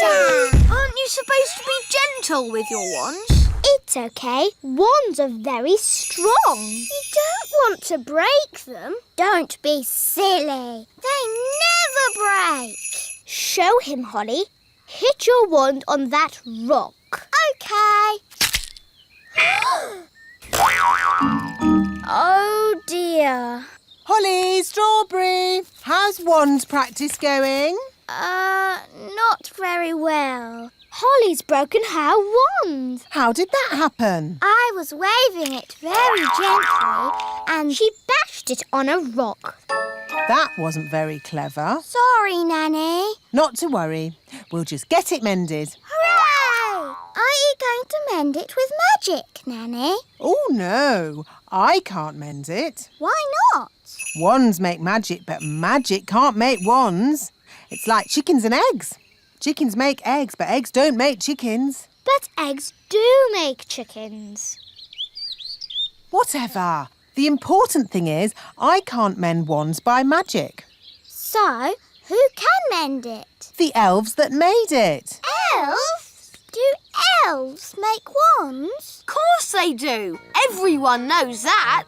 down. Aren't you supposed to be gentle with your wands? It's okay. Wands are very strong. You don't want to break them. Don't be silly. They never break. Show him, Holly. Hit your wand on that rock. Okay. Oh, dear. Holly, Strawberry, how's wands practice going? Not very well. Holly's broken her wand. How did that happen? I was waving it very gently and she bashed it on a rock. That wasn't very clever. Sorry, Nanny. Not to worry. We'll just get it mended. Hooray! Are you going to mend it with magic, Nanny? Oh, no. I can't mend it. Why not? Wands make magic, but magic can't make wands. It's like chickens and eggs. Chickens make eggs, but eggs don't make chickens. But eggs do make chickens. Whatever. The important thing is I can't mend wands by magic. So, who can mend it? The elves that made it. Elves? Do elves make wands? Of course they do. Everyone knows that.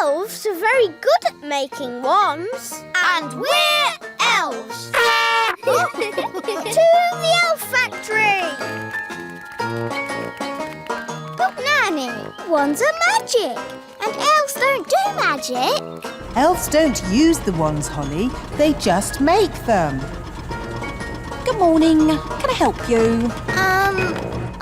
Elves are very good at making wands. And we're elves. To the elf factory! Look now, Nanny. Wands are magic, and elves don't do magic. Elves don't use the wands, Holly. They just make them. Good morning. Can I help you?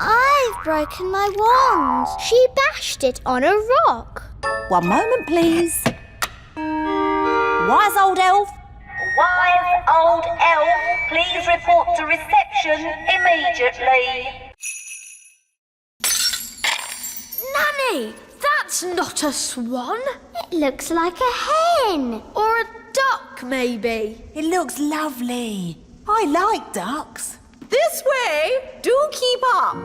I've broken my wand. She bashed it on a rock. One moment, please. Wise old elf. Wise old elf, please report to reception immediately. Nanny, that's not a swan. It looks like a hen. Or a duck, maybe. It looks lovely. I like ducks. This way. Do keep up.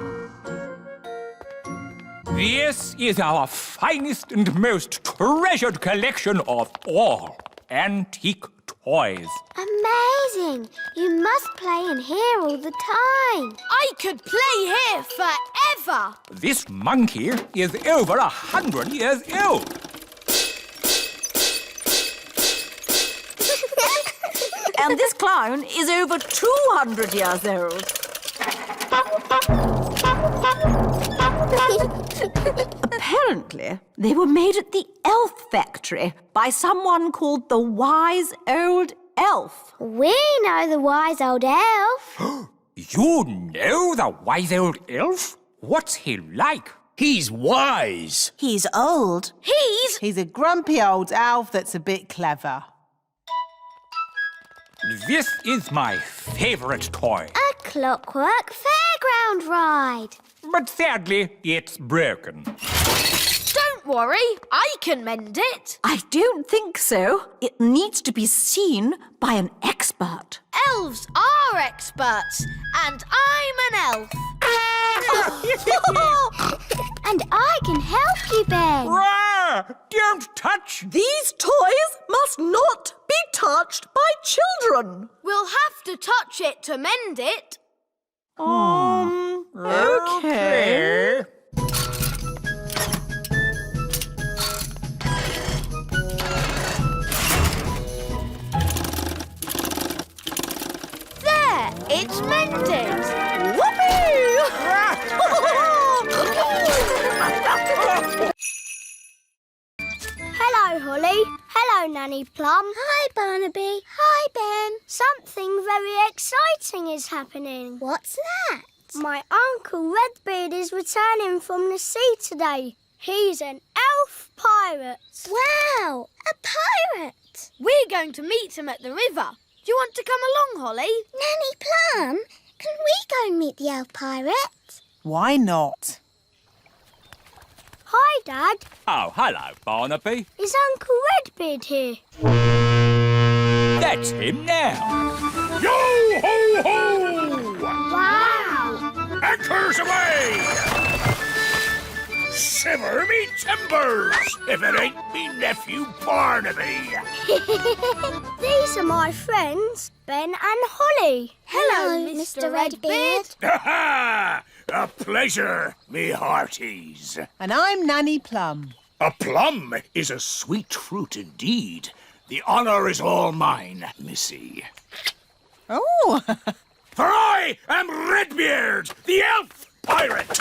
This is our finest and most treasured collection of all antique toys. Amazing. You must play in here all the time. I could play here forever. This monkey is over 100 years old. And this clown is over 200 years old. Apparently, they were made at the elf factory by someone called the Wise Old Elf. We know the wise old elf. You know the wise old elf? What's he like? He's wise. He's old. He's a grumpy old elf that's a bit clever. This is my favorite toy. A clockwork fairground ride. But sadly, it's broken. Don't worry, I can mend it. I don't think so. It needs to be seen by an expert. Elves are experts, and I'm an elf. And I can help you, Ben. Rah! Don't touch! These toys must not be touched by children. We'll have to touch it to mend it. Okay. There, it's mended. Hello, Holly. Hello, Nanny Plum. Hi, Barnaby. Hi, Ben. Something very exciting is happening. What's that? My Uncle Redbeard is returning from the sea today. He's an elf pirate. Wow, a pirate. We're going to meet him at the river. Do you want to come along, Holly? Nanny Plum, can we go and meet the elf pirate? Why not? Hi, Dad. Oh, hello, Barnaby. Is Uncle Redbeard here? That's him now. Yo-ho-ho! Wow! Anchors away! Shiver me timbers, if it ain't me nephew Barnaby. These are my friends, Ben and Holly. Hello, Mr. Redbeard. Ha-ha! A pleasure, me hearties. And I'm Nanny Plum. A plum is a sweet fruit indeed. The honour is all mine, missy. Oh, For I am Redbeard, the elf pirate.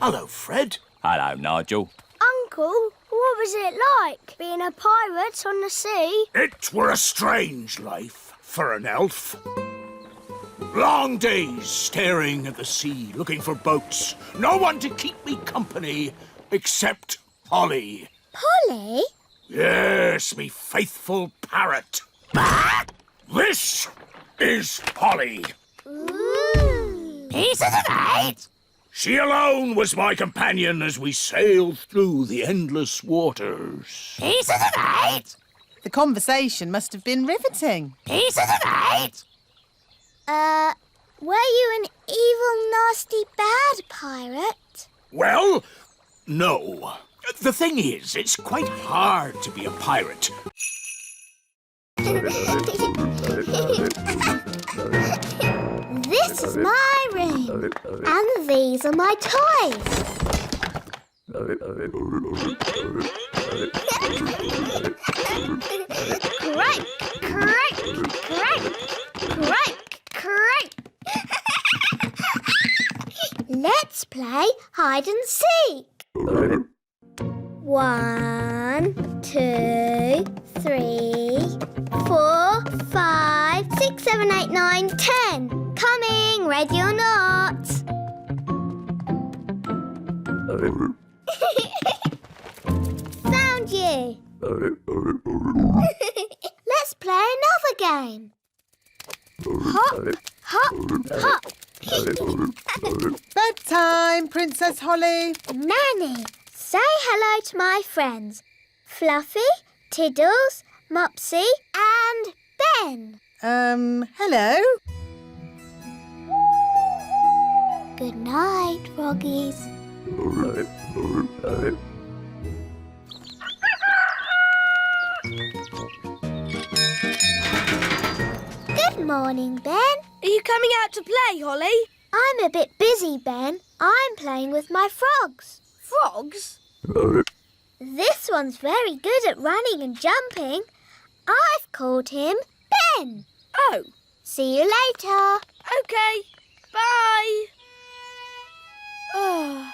Hello, Fred. Hello, Nigel. Uncle, what was it like being a pirate on the sea? It were a strange life for an elf. Long days staring at the sea, looking for boats. No one to keep me company except Polly. Polly? Yes, me faithful parrot. This is Polly. Ooh. Piece of the right. She alone was my companion as we sailed through the endless waters. Piece of the right. the conversation must have been riveting. Piece of the right. Were you an evil, nasty, bad pirate? Well, no. The thing is, it's quite hard to be a pirate. This is my room, and these are my toys. Crank, crank, crank, crank, crank. Let's play play hide and seek. 1, 2, 3, 4, 5, 6, 7, 8, 9, 10. Coming, ready or not? Found you. Let's play another game. Hop, hop, hop. Bedtime, Princess Holly. Nanny, say hello to my friends. Fluffy, Tiddles, Mopsy and Ben. Hello. Good night, froggies. Good morning, Ben. Are you coming out to play, Holly? I'm a bit busy, Ben. I'm playing with my frogs. Frogs? This one's very good at running and jumping. I've called him Ben. Oh. See you later. OK. Bye. Oh.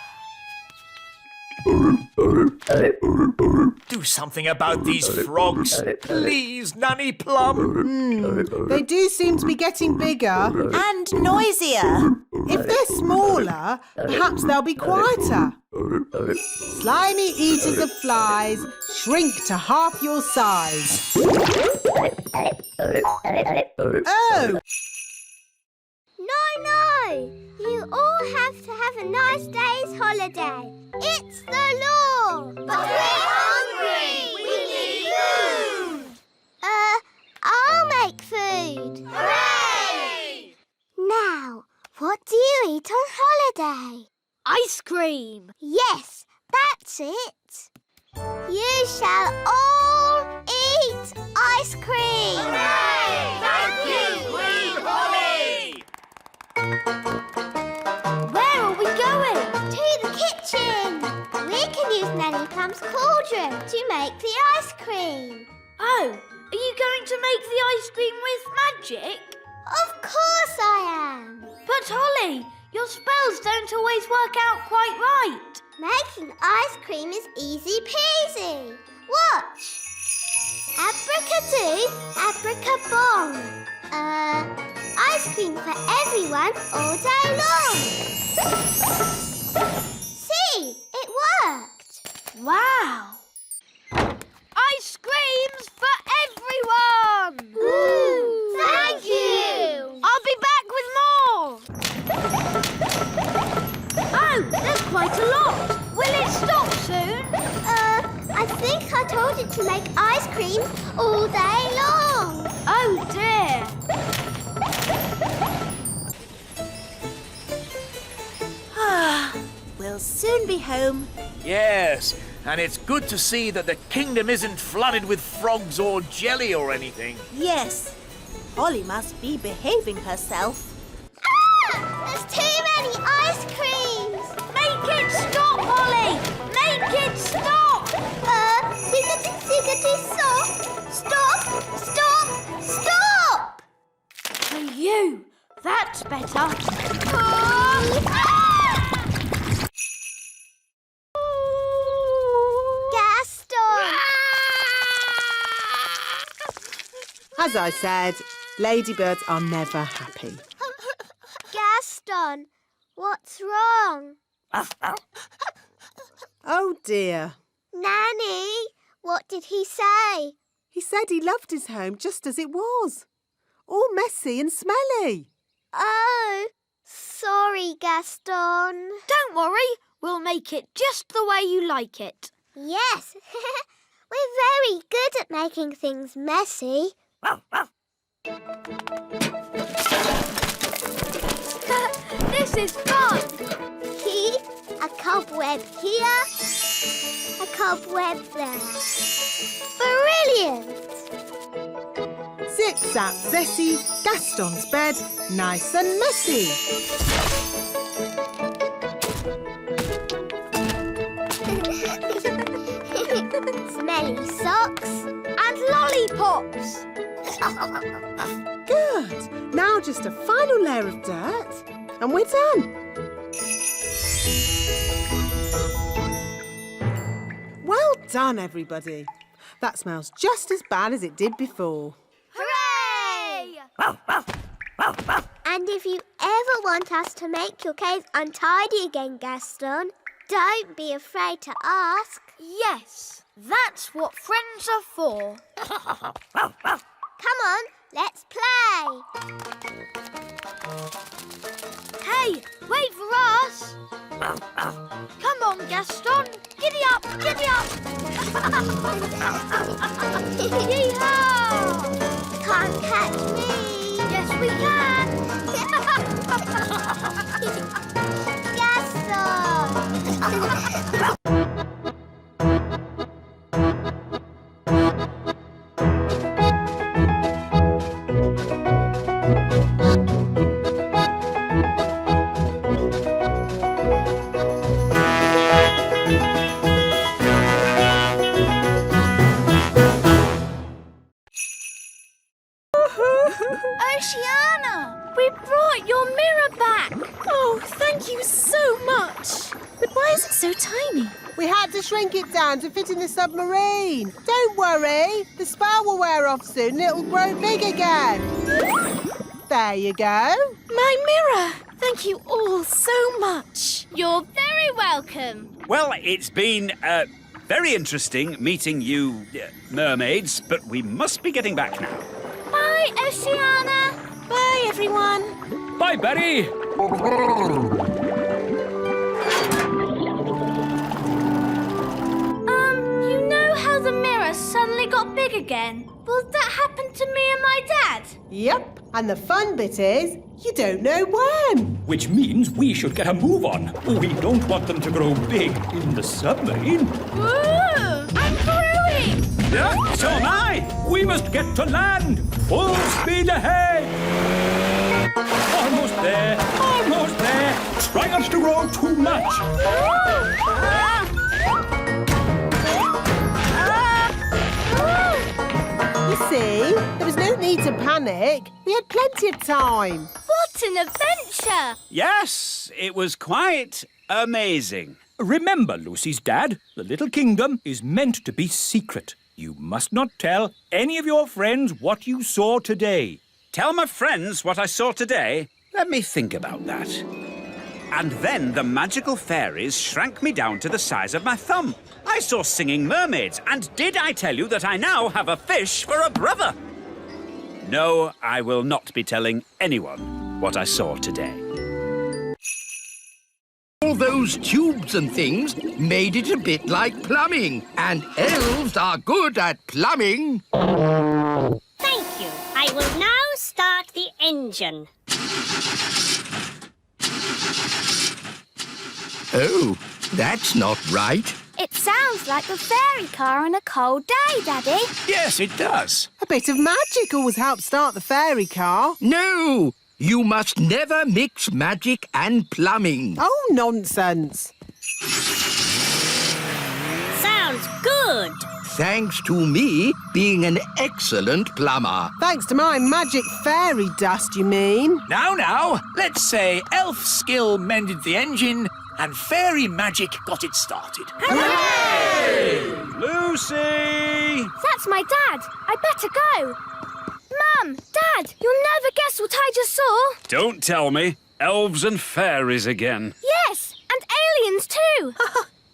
Do something about these frogs. Please, Nanny Plum. They do seem to be getting bigger. And noisier. If they're smaller, perhaps they'll be quieter. Slimy eaters of flies, shrink to half your size. Oh! No! You all have to have a nice day's holiday. It's the law. But we're hungry. We need food. I'll make food. Hooray! Now, what do you eat on holiday? Ice cream. Yes, that's it. You shall all eat ice cream. Hooray! Thank you, Queen Holly! Where are we going? To the kitchen. We can use Nanny Plum's cauldron to make the ice cream. Oh, are you going to make the ice cream with magic? Of course I am. But Holly, your spells don't always work out quite right. Making ice cream is easy peasy. Watch. Abracadoo, abracabong. Ice cream for everyone all day long. See, it worked. Wow. Ice creams for everyone! Ooh, thank you. I'll be back with more. Oh, there's quite a lot. Will it stop soon? I think I told it to make ice cream all day long. Oh dear. We'll soon be home. Yes, and it's good to see that the kingdom isn't flooded with frogs or jelly or anything. Yes. Holly must be behaving herself. There's too many ice creams. Make it stop, Holly! Make it stop! Ziggity, stop! Stop! Stop! Stop! For you. That's better. Gaston! As I said, ladybirds are never happy. Gaston, what's wrong? Oh dear. Nanny, what did he say? He said he loved his home just as it was. All messy and smelly. Oh, sorry, Gaston. Don't worry. We'll make it just the way you like it. Yes, we're very good at making things messy. This is fun. A cobweb here, a cobweb there. Brilliant! Zip-zap, Zessie, Gaston's bed, nice and messy. Smelly socks and lollipops. Good. Now just a final layer of dirt and we're done. done, everybody. That smells just as bad as it did before. Hooray! And if you ever want us to make your cave untidy again, Gaston, don't be afraid to ask. Yes, that's what friends are for. Come on, let's play. Hey, wait for us. Come on, Gaston. Giddy up, giddy up. Yee-haw! Can't catch me. Yes, we can. Gaston! Oceana, we brought your mirror back. Oh, thank you so much. But why is it so tiny? We had to shrink it down to fit in the submarine. Don't worry, the spell will wear off soon and it'll grow big again. There you go. My mirror. Thank you all so much. You're very welcome. Well, it's been very interesting meeting you mermaids, but we must be getting back now. Bye, Oceana. Bye, everyone. Bye, Betty. You know how the mirror suddenly got big again? Well, that happened to me and my dad. Yep, and the fun bit is, you don't know when. Which means we should get a move on. We don't want them to grow big in the submarine. Ooh, I'm growing. Yeah, so am I. We must get to land. Full speed ahead. Almost there. Almost there. Try not to grow too much. You see, there was no need to panic. We had plenty of time. What an adventure. Yes, it was quite amazing. Remember, Lucy's dad, the little kingdom is meant to be secret. You must not tell any of your friends what you saw today. Tell my friends what I saw today? Let me think about that. And then the magical fairies shrank me down to the size of my thumb. I saw singing mermaids, and did I tell you that I now have a fish for a brother? No, I will not be telling anyone what I saw today. All those tubes and things made it a bit like plumbing, and elves are good at plumbing. Thank you. I will now start the engine. Oh, that's not right. It sounds like a fairy car on a cold day, Daddy. Yes, it does. A bit of magic always helps start the fairy car. No, you must never mix magic and plumbing. Oh, nonsense. Sounds good. Thanks to me being an excellent plumber. Thanks to my magic fairy dust, you mean? Now, let's say elf skill mended the engine and fairy magic got it started. Hey! Lucy! That's my dad. I better go. Mum, Dad, you'll never guess what I just saw. Don't tell me. Elves and fairies again. Yes, and aliens too.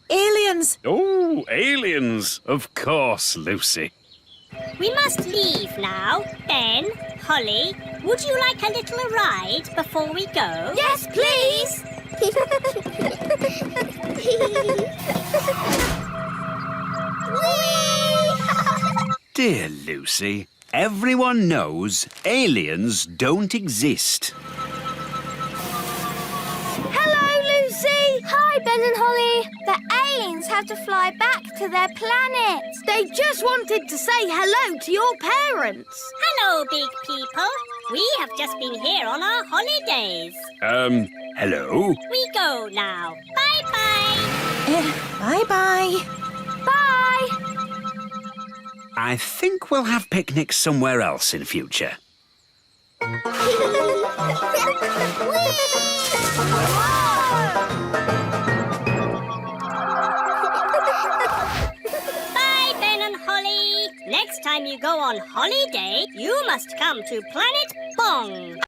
Aliens. Oh, aliens. Of course, Lucy. We must leave now. Ben, Holly, would you like a little ride before we go? Yes, please. Dear Lucy, everyone knows aliens don't exist. Hello, Lucy. Hi, Ben and Holly. The aliens have to fly back to their planet. They just wanted to say hello to your parents. Hello, big people. We have just been here on our holidays. Hello? We go now. Bye-bye. Bye-bye. Bye. I think we'll have picnics somewhere else in future. time you go on holiday, you must come to Planet Bong.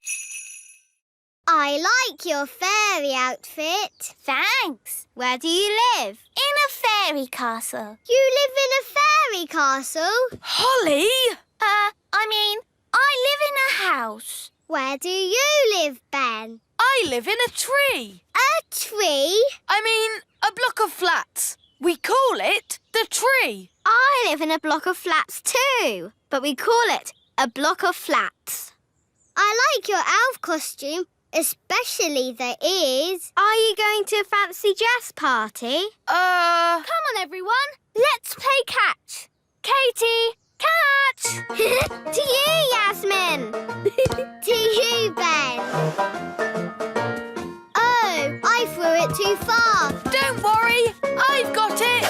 I like your fairy outfit. Thanks. Where do you live? In a fairy castle. You live in a fairy castle? Holly? I live in a house. Where do you live, Ben? I live in a tree. A tree? A block of flats. We call it the tree. I live in a block of flats too, but we call it a block of flats. I like your elf costume, especially the ears. Are you going to a fancy dress party? Come on, everyone. Let's play catch. Katie, catch! To you, Yasmin. To you, Ben. Oh, I threw it too far. Don't worry, I've got it.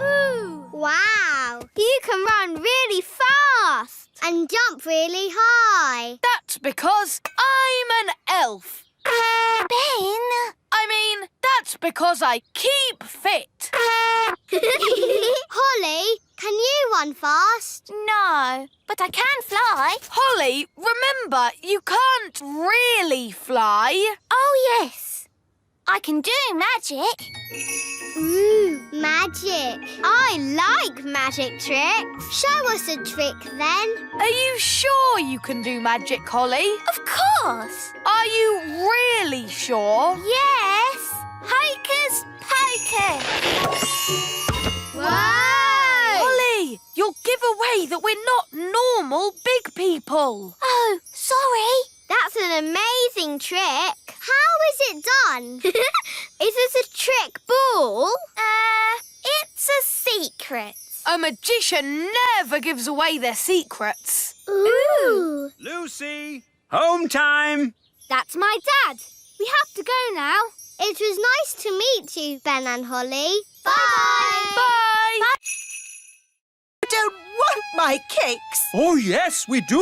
Ooh, wow. You can run really fast and jump really high. That's because I'm an elf. Ben. That's because I keep fit. Holly, can you run fast? No, but I can fly. Holly, remember, you can't really fly. Oh, yes. I can do magic. Ooh, magic. I like magic tricks. Show us a trick then. Are you sure you can do magic, Holly? Of course. Are you really sure? Yes. Hocus pocus. Whoa! Holly, you'll give away that we're not normal big people. Oh, sorry. That's an amazing trick. How is it done? Is this a trick ball? It's a secret. A magician never gives away their secrets. Ooh. Lucy, home time. That's my dad. We have to go now. It was nice to meet you, Ben and Holly. Bye. Bye. I don't want my cakes. Oh, yes, we do.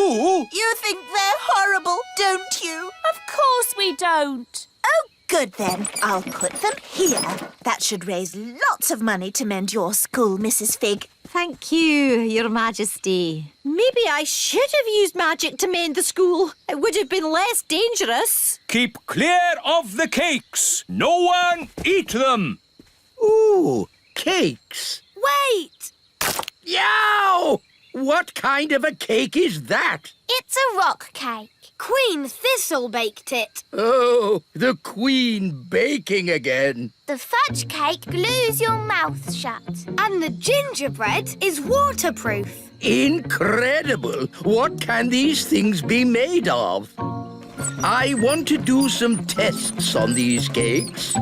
You think they're horrible, don't you? Of course we don't. Oh, good then. I'll put them here. That should raise lots of money to mend your school, Mrs. Fig. Thank you, Your Majesty. Maybe I should have used magic to mend the school. It would have been less dangerous. Keep clear of the cakes. No one eat them. Ooh, cakes. Wait! Yow! What kind of a cake is that? It's a rock cake. Queen Thistle baked it. Oh, the Queen baking again. The fudge cake glues your mouth shut. And the gingerbread is waterproof. Incredible! What can these things be made of? I want to do some tests on these cakes.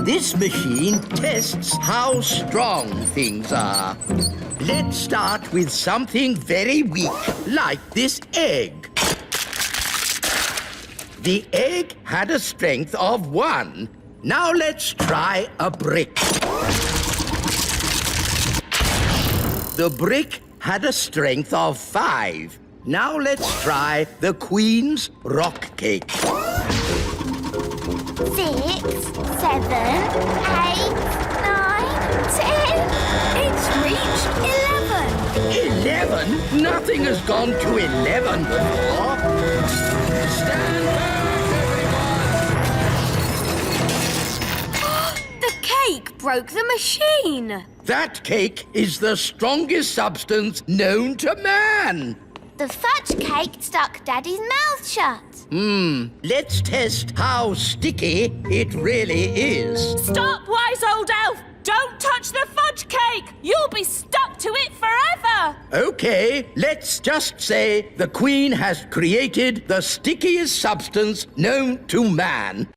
This machine tests how strong things are. Let's start with something very weak, like this egg. The egg had a strength of 1. Now let's try a brick. The brick had a strength of 5. Now let's try the Queen's rock cake. 6, 7, 8, 9, 10. It's reached 11. 11? Nothing has gone to 11 before. Stand back, everyone! The cake broke the machine. That cake is the strongest substance known to man. The fudge cake stuck Daddy's mouth shut. Let's test how sticky it really is. Stop, wise old elf! Don't touch the fudge cake! You'll be stuck to it forever! Okay, let's just say the Queen has created the stickiest substance known to man.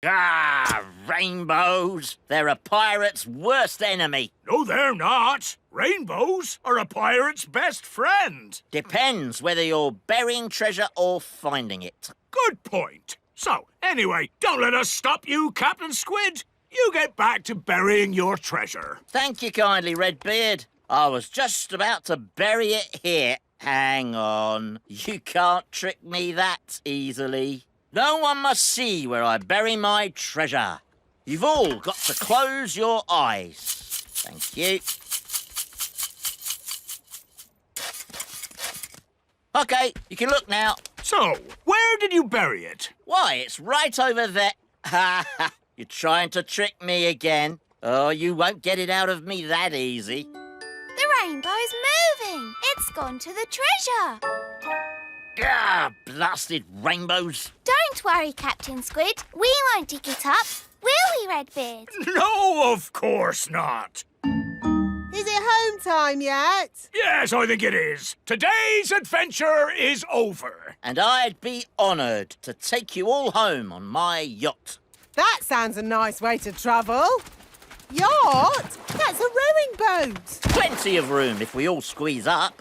Ah, rainbows. They're a pirate's worst enemy. No, they're not. Rainbows are a pirate's best friend. Depends whether you're burying treasure or finding it. Good point. So, anyway, don't let us stop you, Captain Squid. You get back to burying your treasure. Thank you kindly, Redbeard. I was just about to bury it here. Hang on. You can't trick me that easily. No one must see where I bury my treasure. You've all got to close your eyes. Thank you. OK, you can look now. So, where did you bury it? Why, it's right over there. Ha ha! You're trying to trick me again. Oh, you won't get it out of me that easy. The rainbow's moving. It's gone to the treasure. Ah, blasted rainbows. Don't worry, Captain Squid. We won't dig it up. Will we, Redbeard? No, of course not. Is it home time yet? Yes, I think it is. Today's adventure is over. And I'd be honoured to take you all home on my yacht. That sounds a nice way to travel. Yacht? That's a rowing boat. Plenty of room if we all squeeze up.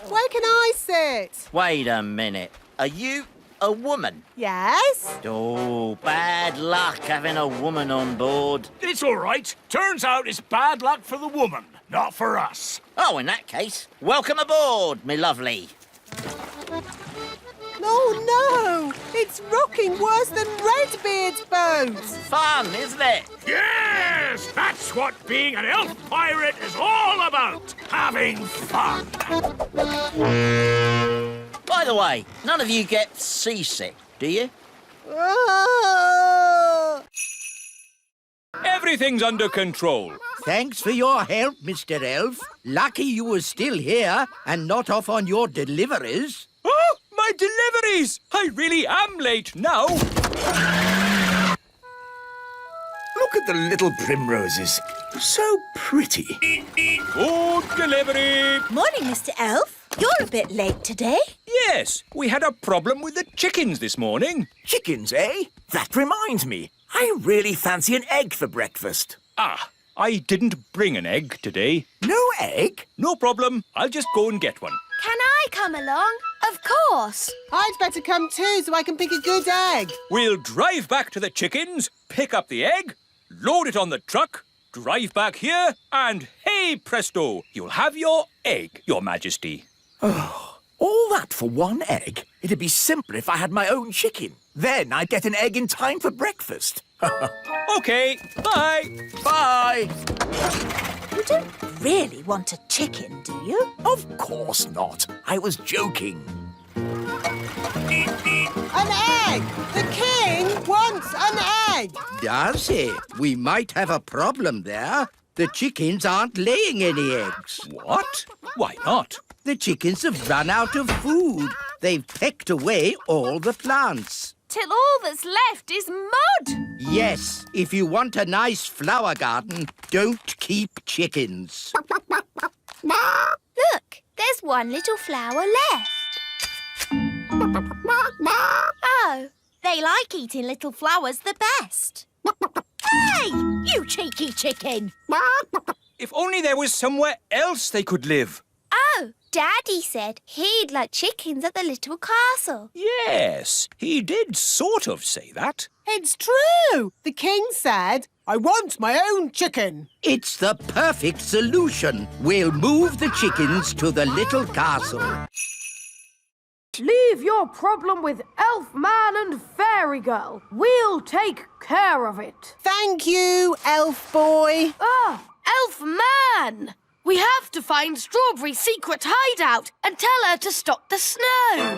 Where can I sit? Wait a minute. Are you a woman? Yes. Oh, bad luck having a woman on board. It's all right. Turns out it's bad luck for the woman, not for us. Oh, in that case, welcome aboard, me lovely. Oh, no! It's rocking worse than Redbeard's boat! Fun, isn't it? Yes! That's what being an elf pirate is all about! Having fun! By the way, none of you get seasick, do you? Everything's under control. Thanks for your help, Mr. Elf. Lucky you were still here and not off on your deliveries. Oh, my deliveries! I really am late now. Look at the little primroses. So pretty. Good delivery. Morning, Mr. Elf. You're a bit late today. Yes, we had a problem with the chickens this morning. Chickens, eh? That reminds me. I really fancy an egg for breakfast. Ah, I didn't bring an egg today. No egg? No problem. I'll just go and get one. Can I come along? Of course. I'd better come too so I can pick a good egg. We'll drive back to the chickens, pick up the egg, load it on the truck, drive back here, and hey presto, you'll have your egg, Your Majesty. Oh, all that for one egg? It'd be simpler if I had my own chicken. Then I'd get an egg in time for breakfast. OK, bye. Bye. You don't really want a chicken, do you? Of course not. I was joking. An egg! The king wants an egg! Does he? We might have a problem there. The chickens aren't laying any eggs. What? Why not? The chickens have run out of food. They've pecked away all the plants. Till all that's left is mud. Yes, if you want a nice flower garden, don't keep chickens. Look, there's one little flower left. Oh, They like eating little flowers the best. Hey, you cheeky chicken! If only there was somewhere else they could live. oh, Daddy said he'd like chickens at the little castle. Yes, he did sort of say that. It's true. The king said, I want my own chicken. It's the perfect solution. We'll move the chickens to the little castle. Leave your problem with Elf Man and Fairy Girl. We'll take care of it. Thank you, Elf Boy. Elf Man! We have to find Strawberry's secret hideout and tell her to stop the snow.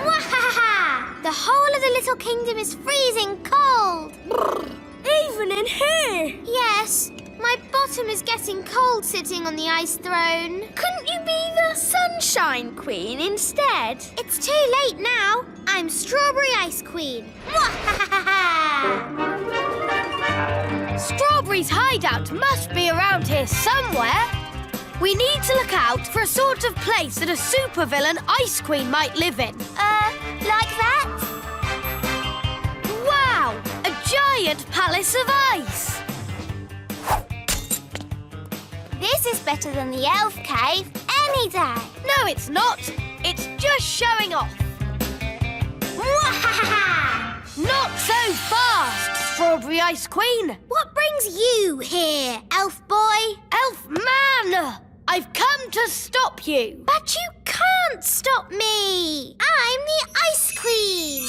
Wahaha! The whole of the little kingdom is freezing cold. Even in here? Yes, my bottom is getting cold sitting on the ice throne. Couldn't you be the Sunshine Queen instead? It's too late now. I'm Strawberry Ice Queen. Wahaha! Strawberry's hideout must be around here somewhere. We need to look out for a sort of place that a supervillain Ice Queen might live in. Like that? Wow! A giant palace of ice! This is better than the elf cave any day. No, it's not. It's just showing off. Wahaha! Not so fast, Strawberry Ice Queen. What brings you here, Elf Boy? Elf Man! I've come to stop you. But you can't stop me. I'm the Ice Queen.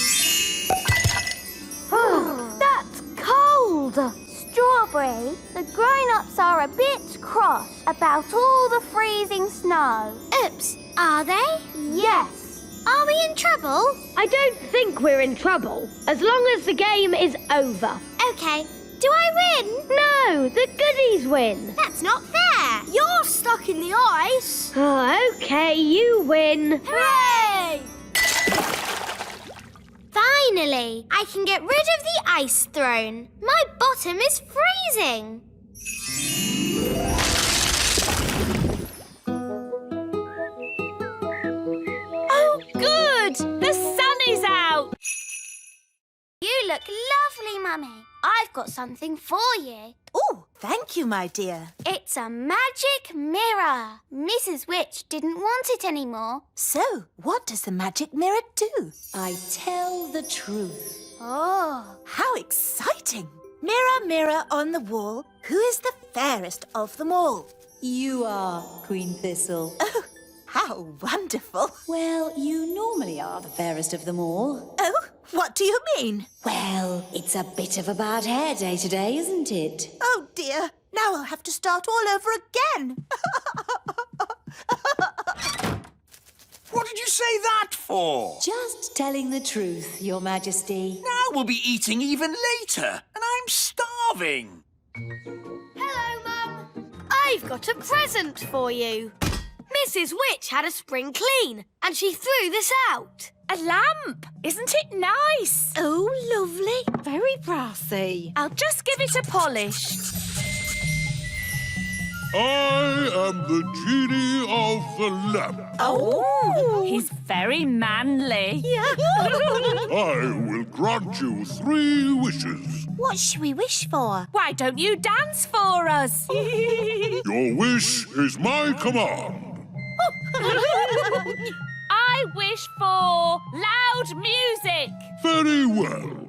out all the freezing snow. Oops, are they? Yes. Are we in trouble? I don't think we're in trouble, as long as the game is over. Okay. Do I win? No, the goodies win. That's not fair. You're stuck in the ice. Oh, OK, you win. Hooray! Finally, I can get rid of the ice throne. My bottom is freezing. Oh, good! The sun is out! You look lovely, Mummy. I've got something for you. Oh, thank you, my dear. It's a magic mirror. Mrs. Witch didn't want it anymore. So, what does the magic mirror do? I tell the truth. Oh. How exciting! Mirror, mirror on the wall, who is the fairest of them all? You are, Queen Thistle. Oh, how wonderful! Well, you normally are the fairest of them all. Oh, what do you mean? Well, it's a bit of a bad hair day today, isn't it? Oh dear, now I'll have to start all over again. What did you say that for? Just telling the truth, Your Majesty. Now we'll be eating even later, and I'm starving. Hello, Mum. I've got a present for you. Mrs. Witch had a spring clean, and she threw this out. A lamp! Isn't it nice? Oh, lovely. Very brassy. I'll just give it a polish. I am the genie of the lamp. Oh! He's very manly. I will grant you 3 wishes. What should we wish for? Why don't you dance for us? Your wish is my command. I wish for loud music. Very well.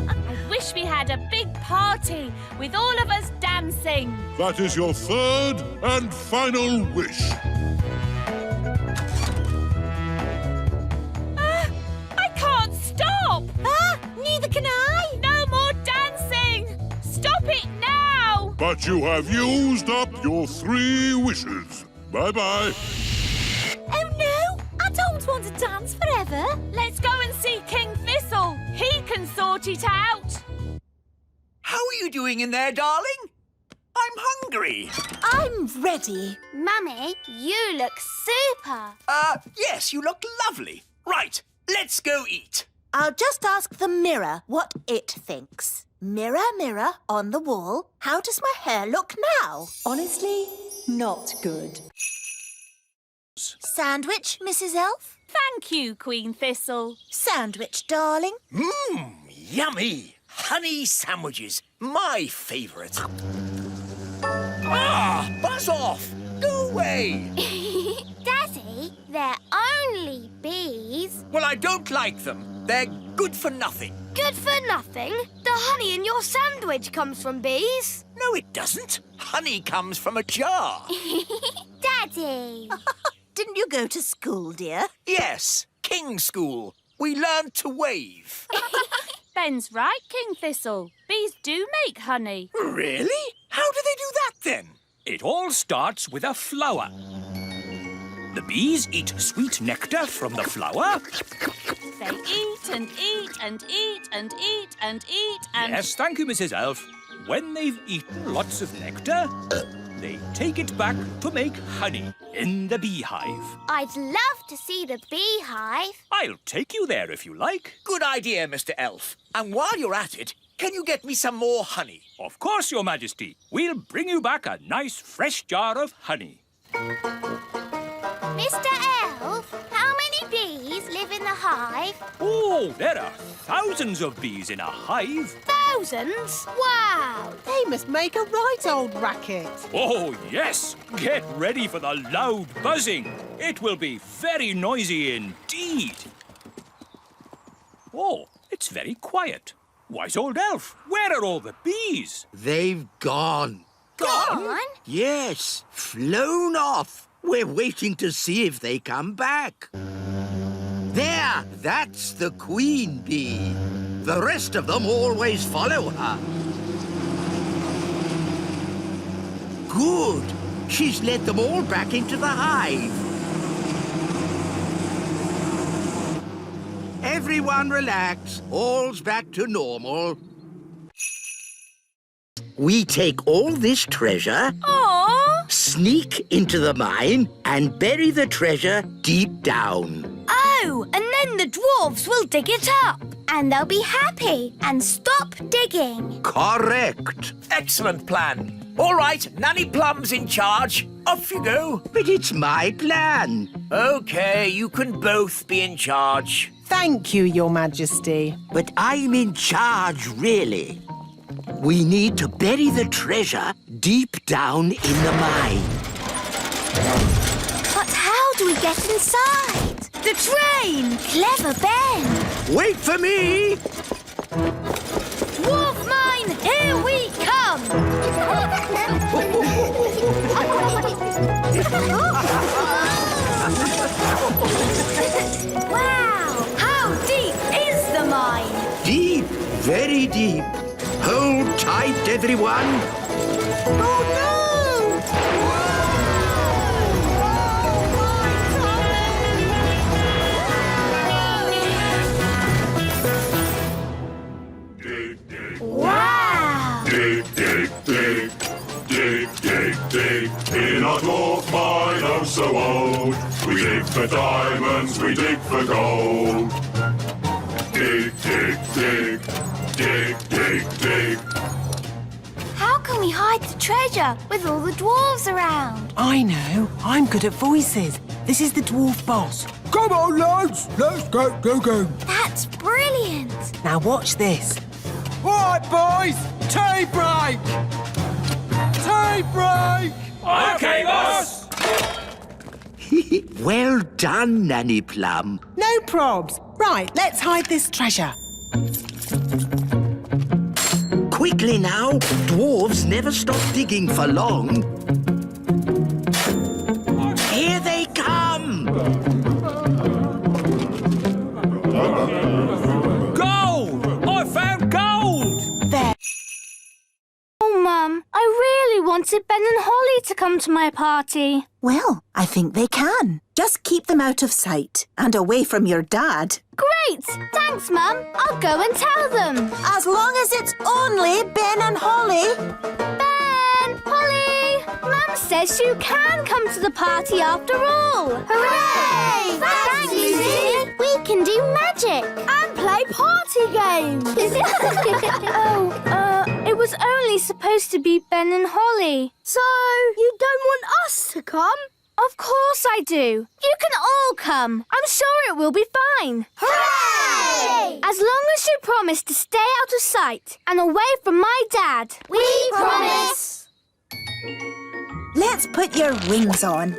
I wish we had a big party with all of us dancing. That is your 3rd and final wish. I can't stop. Neither can I. No more dancing. Stop it now. But you have used up your 3 wishes. Bye-bye. Oh no, I don't want to dance forever. Let's go and see King Thistle. He can sort it out. How are you doing in there, darling? I'm hungry. I'm ready. Mummy, you look super. Yes, you look lovely. Right, let's go eat. I'll just ask the mirror what it thinks. Mirror, mirror on the wall, how does my hair look now? Honestly, not good. Sandwich, Mrs. Elf? Thank you, Queen Thistle. Sandwich, darling? Mmm, yummy. Honey sandwiches, my favourite. Buzz off. Go away. Daddy, they're only bees. Well, I don't like them. They're good for nothing. Good for nothing. The honey in your sandwich comes from bees. No, it doesn't. Honey comes from a jar. Daddy. Didn't you go to school, dear? Yes, King School. We learned to wave. Ben's right, King Thistle. Bees do make honey. Really? How do they do that, then? It all starts with a flower. The bees eat sweet nectar from the flower. They eat and eat and eat and eat and eat and... Yes, thank you, Mrs. Elf. When they've eaten lots of nectar, they take it back to make honey in the beehive. I'd love to see the beehive. I'll take you there if you like. Good idea, Mr. Elf. And while you're at it, can you get me some more honey? Of course, Your Majesty. We'll bring you back a nice fresh jar of honey. Mr. Elf, how many bees live in the hive? Oh, there are thousands of bees in a hive. Thousands? Wow. They must make a right old racket. Oh, yes. Get ready for the loud buzzing. It will be very noisy indeed. Oh, it's very quiet. Wise old elf, where are all the bees? They've gone. Gone? Yes, flown off. We're waiting to see if they come back. There, that's the queen bee. The rest of them always follow her. Good. She's led them all back into the hive. Everyone relax. All's back to normal. We take all this treasure, Aww! sneak into the mine, and bury the treasure deep down. Oh, and then the dwarves will dig it up. And they'll be happy and stop digging. Correct. Excellent plan. All right, Nanny Plum's in charge. Off you go. But it's my plan. OK, you can both be in charge. Thank you, Your Majesty. But I'm in charge, really. We need to bury the treasure deep down in the mine. But how do we get inside? The train! Clever Ben! Wait for me! Dwarf mine, here we come! Wow! How deep is the mine? Deep, very deep. Hold tight, everyone. Oh no! Wow! Dig, dig, dig, dig, dig, dig. In our dwarf mine, oh so old, we dig for diamonds, we dig for gold. Dig, dig, dig, dig, dig, dig. How can we hide the treasure with all the dwarves around? I know. I'm good at voices. This is the dwarf boss. Come on, lads. Let's get digging. That's brilliant! Now watch this. All right, boys. Tea break. Tea break. OK, boss! Well done, Nanny Plum. No probs. Right, let's hide this treasure. Quickly now. Dwarves never stop digging for long. Here they come. Gold! I found gold! There. Oh, Mum, I really wanted Ben and Holly to come to my party. Well, I think they can. Just keep them out of sight and away from your dad. Great! Thanks, Mum. I'll go and tell them. As long as it's only Ben and Holly. Ben! Holly! Mum says you can come to the party after all. Hooray! Thanks, Lucy. We can do magic. And play party games. It was only supposed to be Ben and Holly. So, you don't want us to come? Of course I do. You can all come. I'm sure it will be fine. Hooray! As long as you promise to stay out of sight and away from my dad. We promise. Let's put your wings on.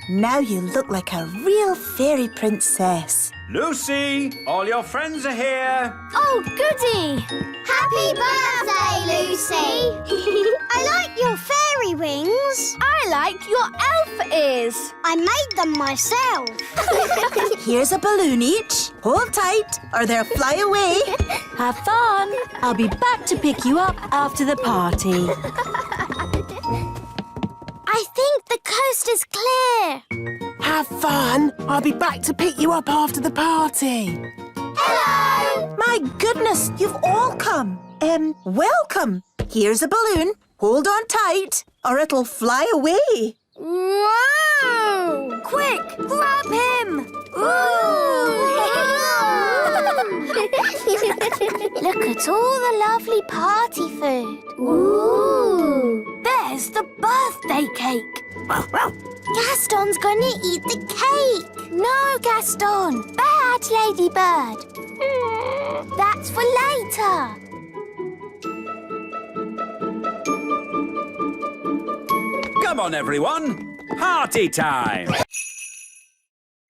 Now you look like a real fairy princess. Lucy, all your friends are here. Oh, goody! Happy birthday, Lucy! I like your fairy wings. I like your elf ears. I made them myself. Here's a balloon each. Hold tight or they'll fly away. Have fun. I'll be back to pick you up after the party. I think the coast is clear. Have fun. I'll be back to pick you up after the party. Hello! My goodness, you've all come. Welcome. Here's a balloon. Hold on tight or it'll fly away. Whoa! Quick, grab him! Look at all the lovely party food. Ooh! There's the birthday cake. Gaston's gonna eat the cake. No, Gaston. Bad, Ladybird. That's for later. Come on, everyone. Party time.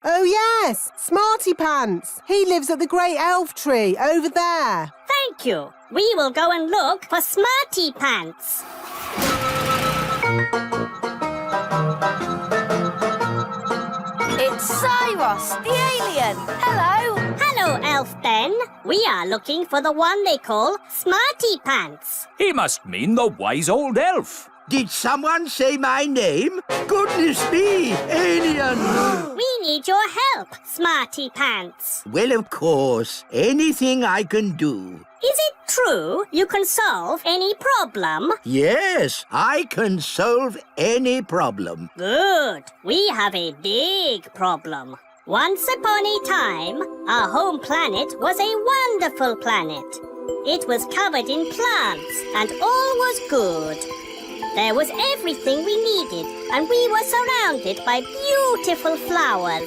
Oh, yes. Smarty Pants. He lives at the Great Elf Tree over there. Thank you. We will go and look for Smarty Pants. It's Cyrus, the alien. Hello. Hello, Elf Ben. We are looking for the one they call Smarty Pants. He must mean the wise old elf. Did someone say my name? Goodness me, alien! We need your help, Smarty Pants. Well, of course, anything I can do. Is it true you can solve any problem? Yes, I can solve any problem. Good. We have a big problem. Once upon a time, our home planet was a wonderful planet. It was covered in plants and all was good. There was everything we needed and we were surrounded by beautiful flowers.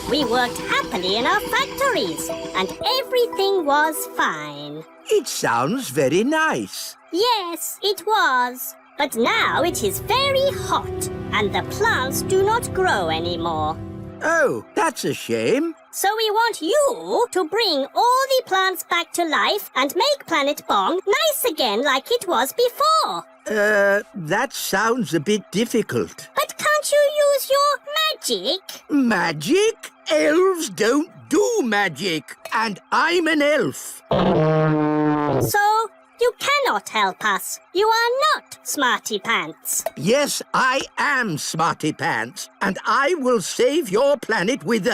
We worked happily in our factories and everything was fine. It sounds very nice. Yes, it was. But now it is very hot and the plants do not grow anymore. Oh, that's a shame. So we want you to bring all the plants back to life and make Planet Bong nice again like it was before. That sounds a bit difficult. But can't you use your magic? Magic? Elves don't do magic. And I'm an elf. So you cannot help us. You are not Smarty Pants. Yes, I am Smarty Pants. And I will save your planet with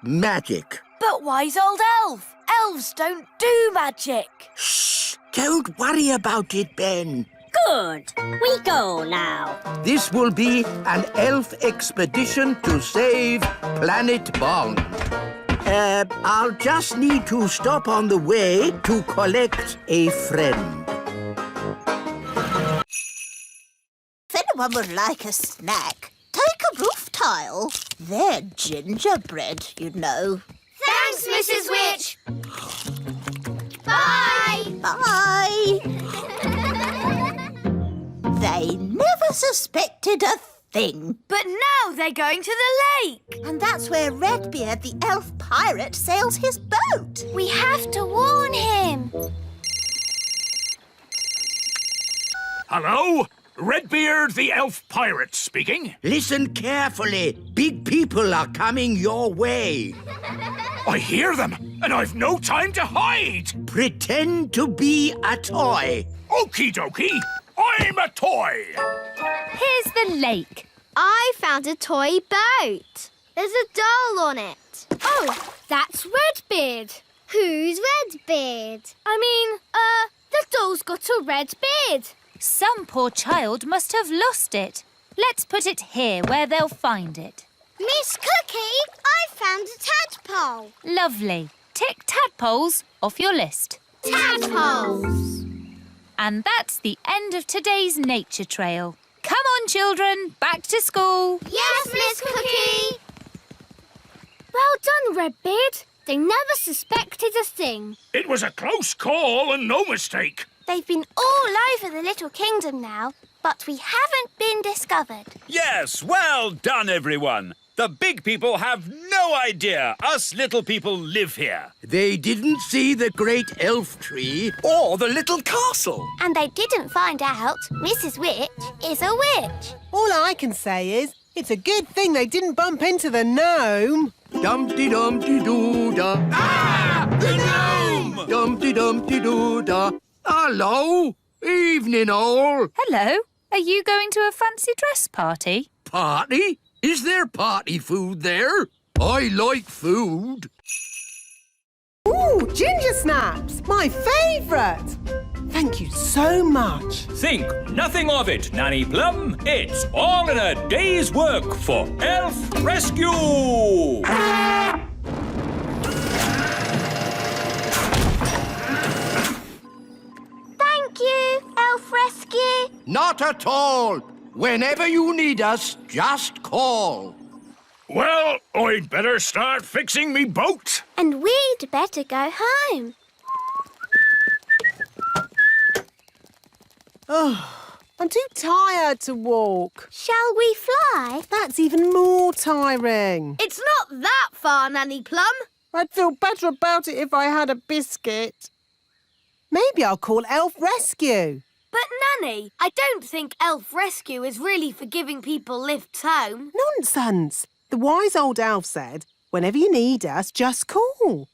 magic. But wise old elf, elves don't do magic. Shh! Don't worry about it, Ben. Good. We go now. This will be an elf expedition to save Planet Bong. I'll just need to stop on the way to collect a friend. If anyone would like a snack, take a roof tile. They're gingerbread, you know. Thanks, Mrs. Witch. Bye. Bye. They never suspected a thing. But now they're going to the lake. And that's where Redbeard, the elf pirate, sails his boat. We have to warn him. Hello? Redbeard, the elf pirate speaking. Listen carefully. Big people are coming your way. I hear them, and I've no time to hide. Pretend to be a toy. Okie dokie. I'm a toy. Here's the lake. I found a toy boat. There's a doll on it. Oh, that's Redbeard. Who's Redbeard? The doll's got a red beard. Some poor child must have lost it. Let's put it here where they'll find it. Miss Cookie, I found a tadpole. Lovely. Tick tadpoles off your list. Tadpoles. And that's the end of today's nature trail. Come on, children, back to school. Yes, Miss Cookie. Well done, Redbeard. They never suspected a thing. It was a close call and no mistake. They've been all over the little kingdom now, but we haven't been discovered. Yes, well done, everyone. The big people have no idea us little people live here. They didn't see the great elf tree. Or the little castle. And they didn't find out Mrs. Witch is a witch. All I can say is, it's a good thing they didn't bump into the gnome. Dumpty-dumpty-doo-dah. Ah! The gnome! Dumpty-dumpty-doo-dah. Hello. Evening, all. Hello. Are you going to a fancy dress party? Party? Is there party food there? I like food. Ooh, ginger snaps, my favourite. Thank you so much. Think nothing of it, Nanny Plum. It's all in a day's work for Elf Rescue. Thank you, Elf Rescue. Not at all. Whenever you need us, just call. Well, I'd better start fixing me boat. And we'd better go home. Oh, I'm too tired to walk. Shall we fly? That's even more tiring. It's not that far, Nanny Plum. I'd feel better about it if I had a biscuit. Maybe I'll call Elf Rescue. But, Nanny, I don't think Elf Rescue is really for giving people lifts home. Nonsense. The wise old elf said, whenever you need us, just call.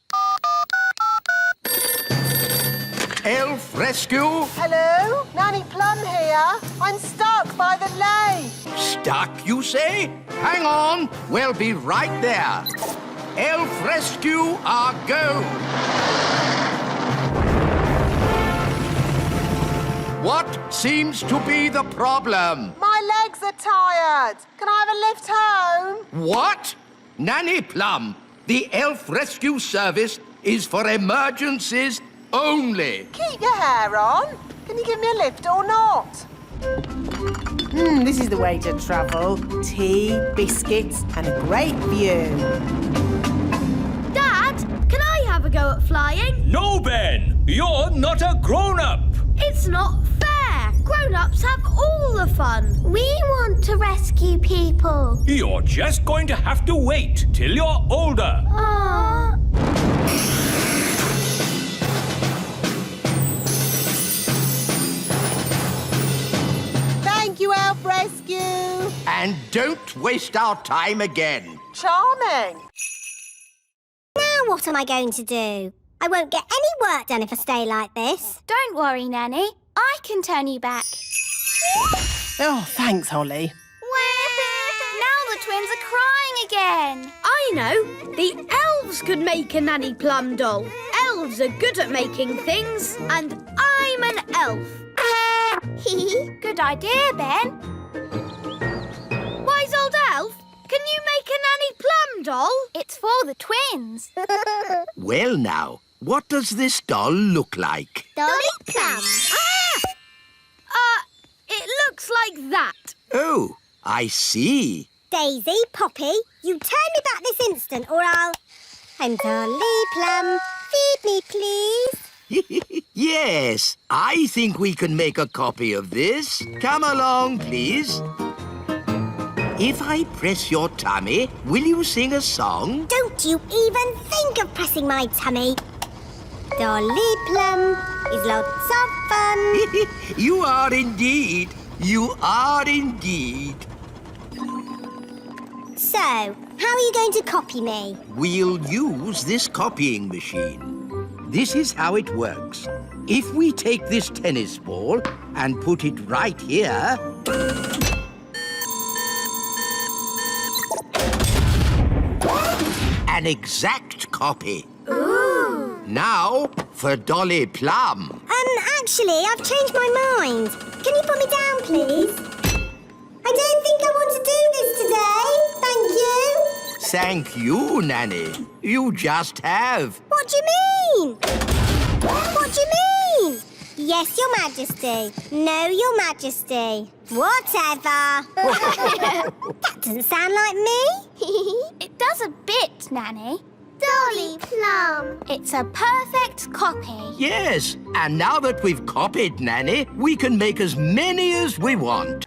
Elf Rescue? Hello? Nanny Plum here. I'm stuck by the lake. Stuck, you say? Hang on, we'll be right there. Elf Rescue, our go. What seems to be the problem? My legs are tired. Can I have a lift home? What? Nanny Plum, the Elf Rescue Service is for emergencies only. Keep your hair on. Can you give me a lift or not? This is the way to travel. Tea, biscuits, and a great view. Dad, can I have a go at flying? No, Ben! You're not a grown-up! It's not fair. Grown-ups have all the fun. We want to rescue people. You're just going to have to wait till you're older. Aww. Thank you, Elf Rescue. And don't waste our time again. Charming. Now what am I going to do? I won't get any work done if I stay like this. Don't worry, Nanny. I can turn you back. Oh, thanks, Holly. Now the twins are crying again. I know. The elves could make a Nanny Plum doll. Elves are good at making things, and I'm an elf. Good idea, Ben. Wise old elf, can you make a Nanny Plum doll? It's for the twins. Well now, what does this doll look like? Dolly Plum. It looks like that. Oh, I see. Daisy, Poppy, you turn me back this instant or I'll... I'm Dolly Plum. Feed me, please. Yes, I think we can make a copy of this. Come along, please. If I press your tummy, will you sing a song? Don't you even think of pressing my tummy. Dolly Plum is lots of fun. You are indeed. You are indeed. So, how are you going to copy me? We'll use this copying machine. This is how it works. If we take this tennis ball and put it right here... An exact copy. Ooh. Now for Dolly Plum. Actually, I've changed my mind. Can you put me down, please? I don't think I want to do this today. Thank you. Thank you, Nanny. You just have. What do you mean? What do you mean? Yes, Your Majesty. No, Your Majesty. Whatever. That doesn't sound like me. It does a bit, Nanny. Dolly Plum. It's a perfect copy. Yes, and now that we've copied Nanny, we can make as many as we want.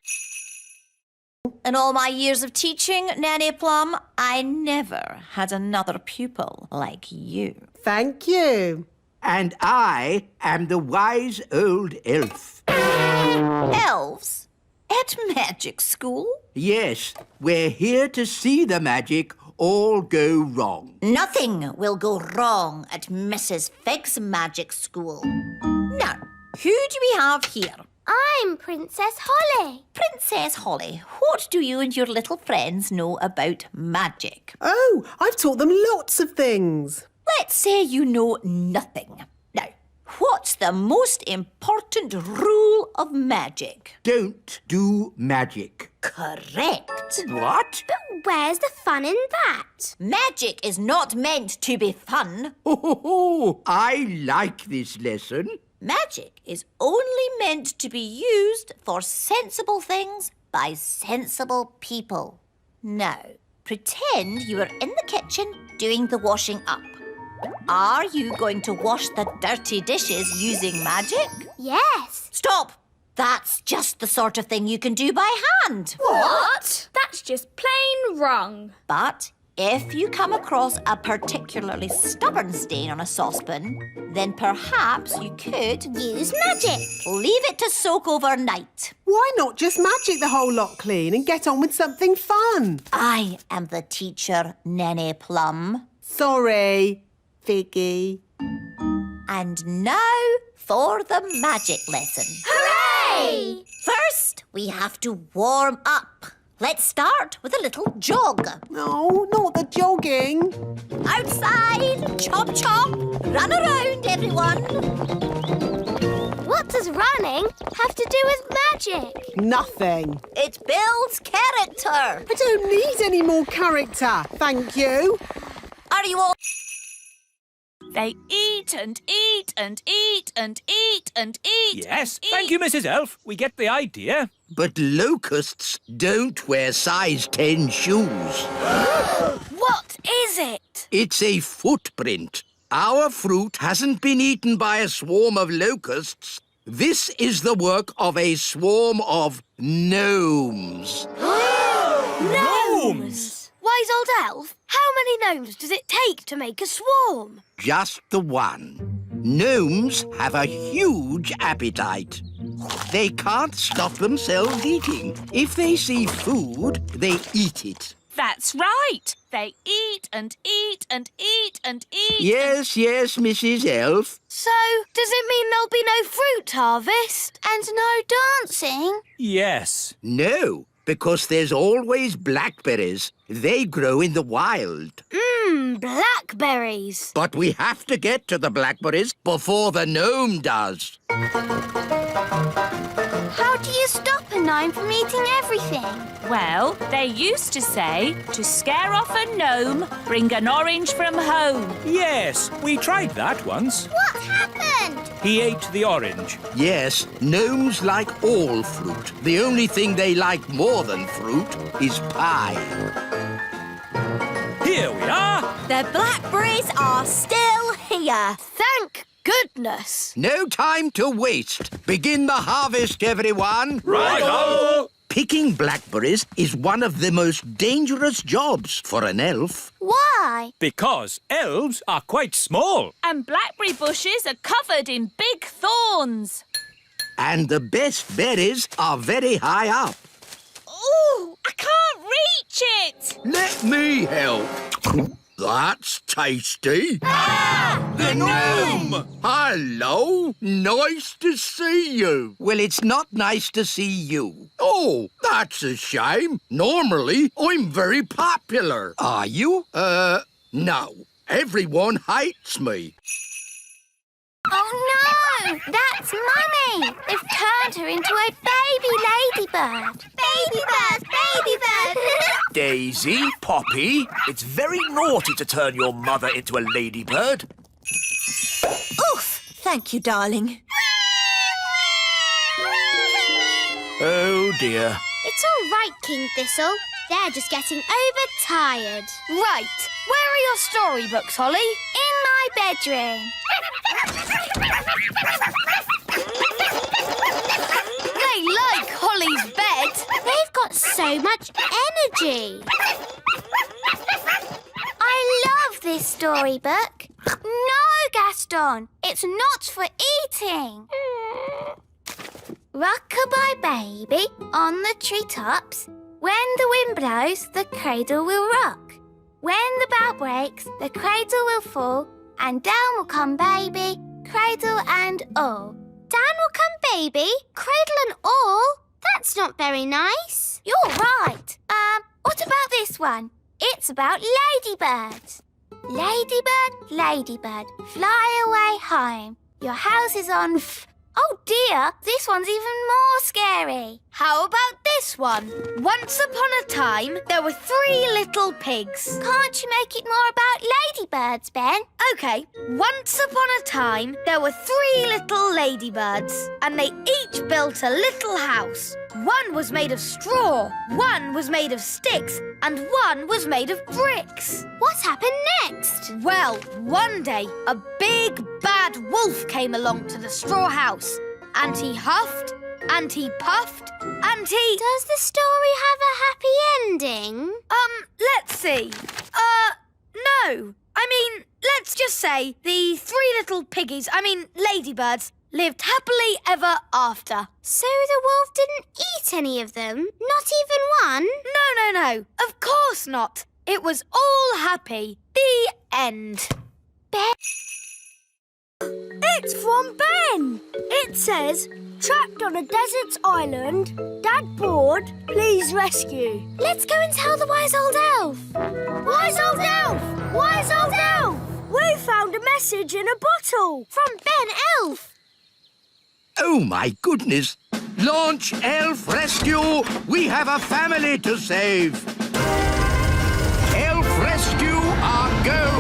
In all my years of teaching, Nanny Plum, I never had another pupil like you. Thank you. And I am the wise old elf. Elves? At magic school? Yes, we're here to see the magic all go wrong. Nothing will go wrong at Mrs. Fig's magic school. Now, who do we have here? I'm Princess Holly. Princess Holly, what do you and your little friends know about magic? Oh, I've taught them lots of things. Let's say you know nothing. Now, what's the most important rule of magic? Don't do magic. Correct. What? But where's the fun in that? Magic is not meant to be fun. Oh, I like this lesson. Magic is only meant to be used for sensible things by sensible people. Now, pretend you are in the kitchen doing the washing up. Are you going to wash the dirty dishes using magic? Yes. Stop! That's just the sort of thing you can do by hand. What? That's just plain wrong. But if you come across a particularly stubborn stain on a saucepan, then perhaps you could use magic. Leave it to soak overnight. Why not just magic the whole lot clean and get on with something fun? I am the teacher, Nanny Plum. Sorry, Figgy. And now for the magic lesson. Hooray! First, we have to warm up. Let's start with a little jog. No, not the jogging. Outside, chop chop, run around, everyone. What does running have to do with magic? Nothing. It builds character. I don't need any more character, thank you. Are you all... They eat and eat and eat and eat and eat. Yes, thank you, Mrs. Elf. We get the idea. But locusts don't wear size 10 shoes. What is it? It's a footprint. Our fruit hasn't been eaten by a swarm of locusts. This is the work of a swarm of gnomes. Gnomes! Wise old elf, how many gnomes does it take to make a swarm? Just the one. Gnomes have a huge appetite. They can't stop themselves eating. If they see food, they eat it. That's right. They eat and eat and eat and eat. Yes, yes, Mrs. Elf. So, does it mean there'll be no fruit harvest? And no dancing? Yes. No, because there's always blackberries. They grow in the wild. Blackberries. But we have to get to the blackberries before the gnome does. How do you stop a gnome from eating everything? Well, they used to say, to scare off a gnome, bring an orange from home. Yes, we tried that once. What happened? He ate the orange. Yes, gnomes like all fruit. The only thing they like more than fruit is pie. Here we are. The blackberries are still here. Thank goodness. No time to waste. Begin the harvest, everyone. Righto! Picking blackberries is one of the most dangerous jobs for an elf. Why? Because elves are quite small. And blackberry bushes are covered in big thorns. And the best berries are very high up. Ooh, I can't reach it. Let me help. That's tasty. The gnome! Hello. Nice to see you. Well, it's not nice to see you. Oh, that's a shame. Normally, I'm very popular. Are you? No. Everyone hates me. Oh, no! That's Mummy! They've turned her into a baby ladybird. Baby bird! Baby bird! Daisy, Poppy, it's very naughty to turn your mother into a ladybird. Oof! Thank you, darling. Oh, dear. It's all right, King Thistle. They're just getting overtired. Right. Where are your storybooks, Holly? In my bedroom. They like Holly's bed. They've got so much energy. I love this storybook. No, Gaston, it's not for eating. Rock-a-bye baby on the treetops. When the wind blows, the cradle will rock. When the bough breaks, the cradle will fall, and down will come baby, cradle and all. Down will come baby, cradle and all? That's not very nice. You're right. What about this one? It's about ladybirds. Ladybird, ladybird, fly away home. Your house is on Oh dear, this one's even more scary. How about this one? Once upon a time, there were 3 little pigs. Can't you make it more about ladybirds, Ben? OK, once upon a time, there were 3 little ladybirds, and they each built a little house. One was made of straw, one was made of sticks, and one was made of bricks. What happened next? Well, one day, a big, bad wolf came along to the straw house, and he huffed, and he puffed, and he... Does the story have a happy ending? Let's see. No. I mean, let's just say the 3 little ladybirds, lived happily ever after. So the wolf didn't eat any of them? Not even one? No. Of course not. It was all happy. The end. It's from Ben. It says, trapped on a desert island, Dad bored, please rescue. Let's go and tell the wise old elf. Wise old elf! Wise old elf! We found a message in a bottle. From Ben Elf. Oh, my goodness! Launch Elf Rescue! We have a family to save! Elf Rescue, our go!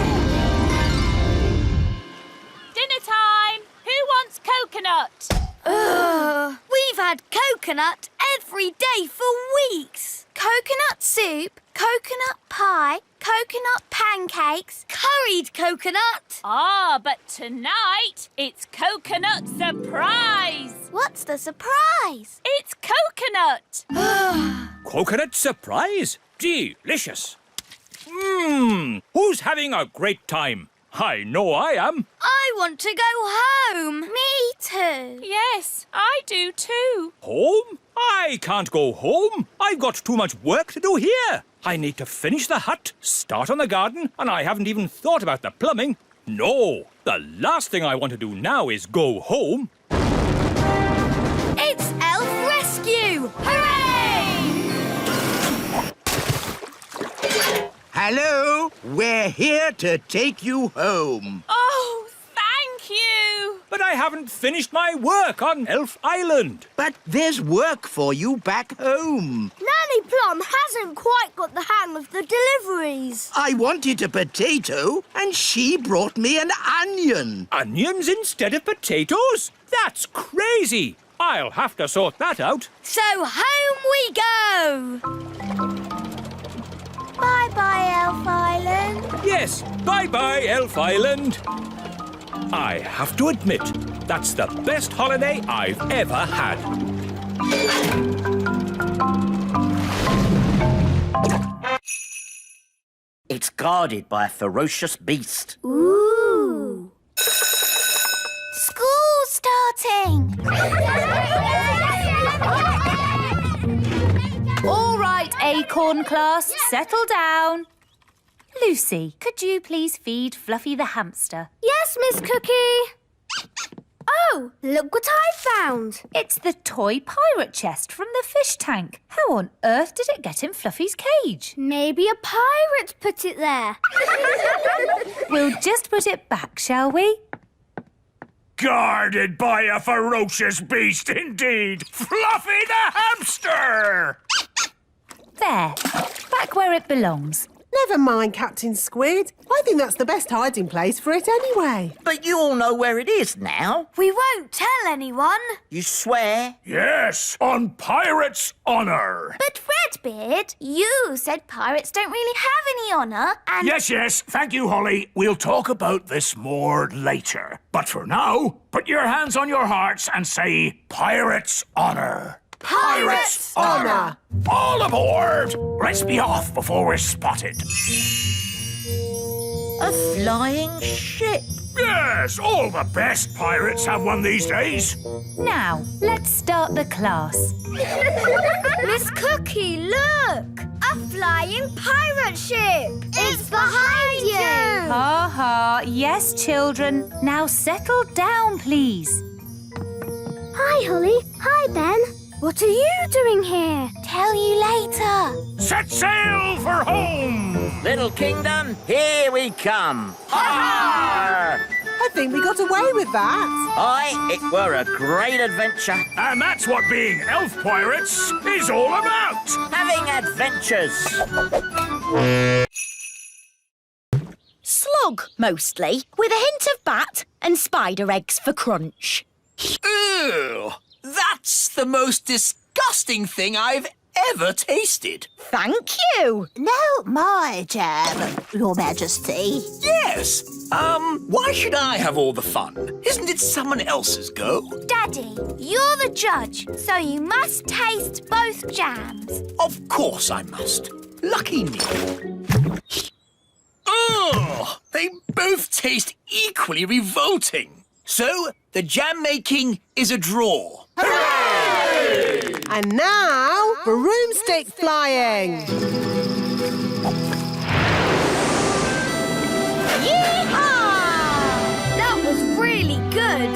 Dinner time! Who wants coconut? We've had coconut every day for weeks. Coconut soup, coconut pie, coconut pancakes, curried coconut. Ah, but tonight it's coconut surprise. What's the surprise? It's coconut. Coconut surprise? Delicious. Who's having a great time? I know I am. I want to go home. Me too. Yes, I do too. Home? I can't go home. I've got too much work to do here. I need to finish the hut, start on the garden, and I haven't even thought about the plumbing. No, the last thing I want to do now is go home. It's Elf Rescue! Hooray! Hello, we're here to take you home. Oh, thank you. But I haven't finished my work on Elf Island. But there's work for you back home. Nanny Plum hasn't quite got the hang of the deliveries. I wanted a potato, and she brought me an onion. Onions instead of potatoes? That's crazy. I'll have to sort that out. So home we go! Bye-bye, Elf Island. Yes, bye-bye, Elf Island. I have to admit, that's the best holiday I've ever had. It's guarded by a ferocious beast. Ooh. School's starting. All right, Acorn class, settle down. Lucy, could you please feed Fluffy the hamster? Yes, Miss Cookie. Oh, look what I found. It's the toy pirate chest from the fish tank. How on earth did it get in Fluffy's cage? Maybe a pirate put it there. We'll just put it back, shall we? Guarded by a ferocious beast indeed. Fluffy the hamster! There, back where it belongs. Never mind, Captain Squid. I think that's the best hiding place for it anyway. But you all know where it is now. We won't tell anyone. You swear? Yes, on pirate's honour. But Redbeard, you said pirates don't really have any honour and... Yes, thank you, Holly. We'll talk about this more later. But for now, put your hands on your hearts and say pirate's honour. Pirate's honour. All aboard! Let's be off before we're spotted. A flying ship. Yes, all the best pirates have one these days. Now, let's start the class. Miss Cookie, look! A flying pirate ship! It's behind you! Ha ha, yes, children. Now settle down, please. Hi, Holly. Hi, Ben. What are you doing here? Tell you later. Set sail for home! Little kingdom, here we come. Ha! I think we got away with that. Aye, it were a great adventure. And that's what being elf pirates is all about! Having adventures. Slug, mostly, with a hint of bat and spider eggs for crunch. Ew! That's the most disgusting thing I've ever tasted. Thank you. Not my jam, Your Majesty. Yes. Why should I have all the fun? Isn't it someone else's go? Daddy, you're the judge, so you must taste both jams. Of course I must. Lucky me. Ugh! They both taste equally revolting. So, the jam making is a draw. Hooray! And now, broomstick flying. Yeehaw! That was really good.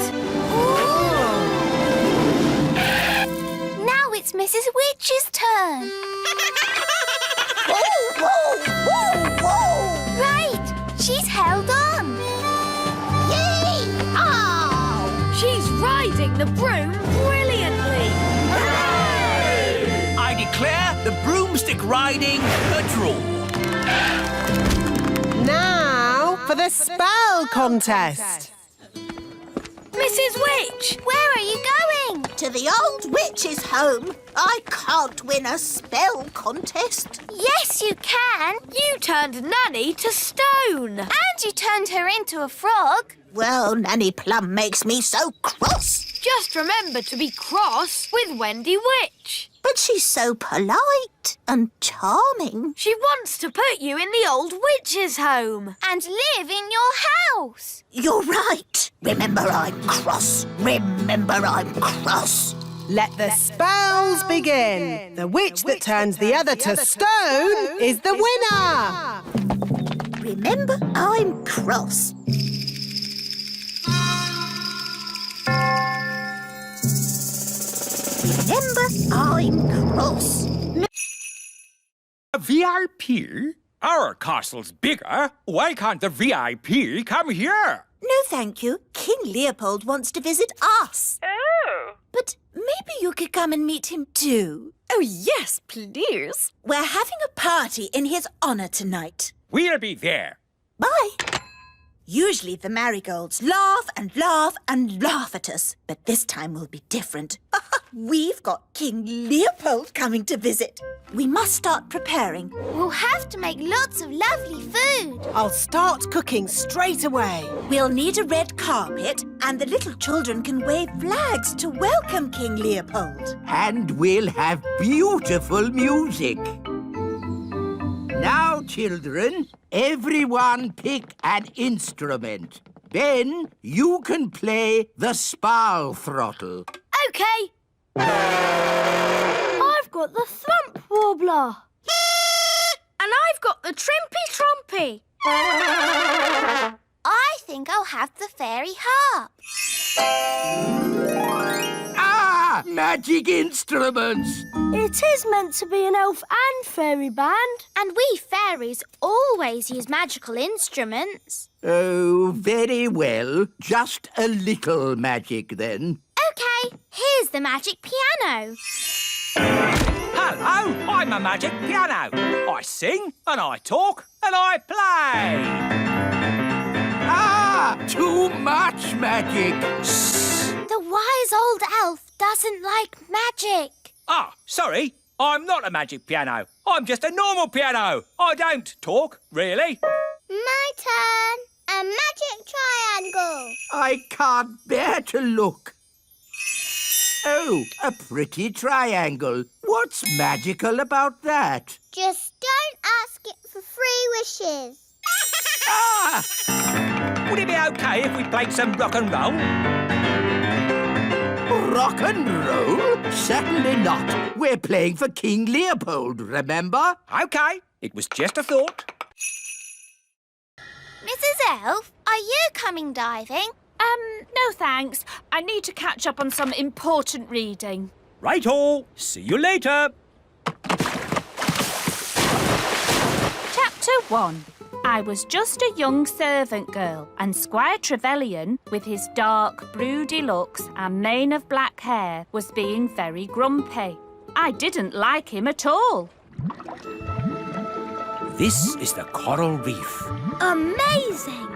Mrs. Witch's turn. Whoa, whoa, whoa, whoa! Right, she's held on. Yay! Oh! She's riding the broom brilliantly. I declare the broomstick riding a draw. Now for the spell contest. Mrs. Witch! Where are you going? To the old witch's home. I can't win a spell contest. Yes, you can. You turned Nanny to stone. And you turned her into a frog. Well, Nanny Plum makes me so cross. Just remember to be cross with Wendy Witch. But she's so polite and charming. She wants to put you in the old witch's home. And live in your house. You're right. Remember I'm cross. Remember I'm cross. Let the spells begin. The witch that turns the other to stone is the winner. Remember I'm cross. Remember I'm cross. A VIP? Our castle's bigger. Why can't the VIP come here? No, thank you. King Leopold wants to visit us. Oh. But maybe you could come and meet him too. Oh, yes, please. We're having a party in his honour tonight. We'll be there. Bye. Usually the marigolds laugh and laugh and laugh at us, but this time will be different. We've got King Leopold coming to visit. We must start preparing. We'll have to make lots of lovely food. I'll start cooking straight away. We'll need a red carpet, and the little children can wave flags to welcome King Leopold. And we'll have beautiful music. Now, children, everyone pick an instrument. Ben, you can play the spal throttle. OK. I've got the thump warbler. And I've got the trimpy trompy. I think I'll have the fairy harp. Ah! Magic instruments! It is meant to be an elf and fairy band. And we fairies always use magical instruments. Oh, very well. Just a little magic, then. OK, here's the magic piano. Hello, I'm a magic piano. I sing and I talk and I play. Ah! Too much magic! The wise old elf doesn't like magic. Ah, sorry, I'm not a magic piano. I'm just a normal piano. I don't talk, really. My turn. A magic triangle. I can't bear to look. Oh, a pretty triangle. What's magical about that? Just don't ask it for 3 wishes. Ah! Would it be OK if we played some rock and roll? Rock and roll? Certainly not. We're playing for King Leopold, remember? OK, it was just a thought. Mrs. Elf, are you coming diving? No thanks. I need to catch up on some important reading. Right-o. See you later. Chapter 1. I was just a young servant girl, and Squire Trevelyan, with his dark, broody looks and mane of black hair, was being very grumpy. I didn't like him at all. This is the coral reef. Amazing!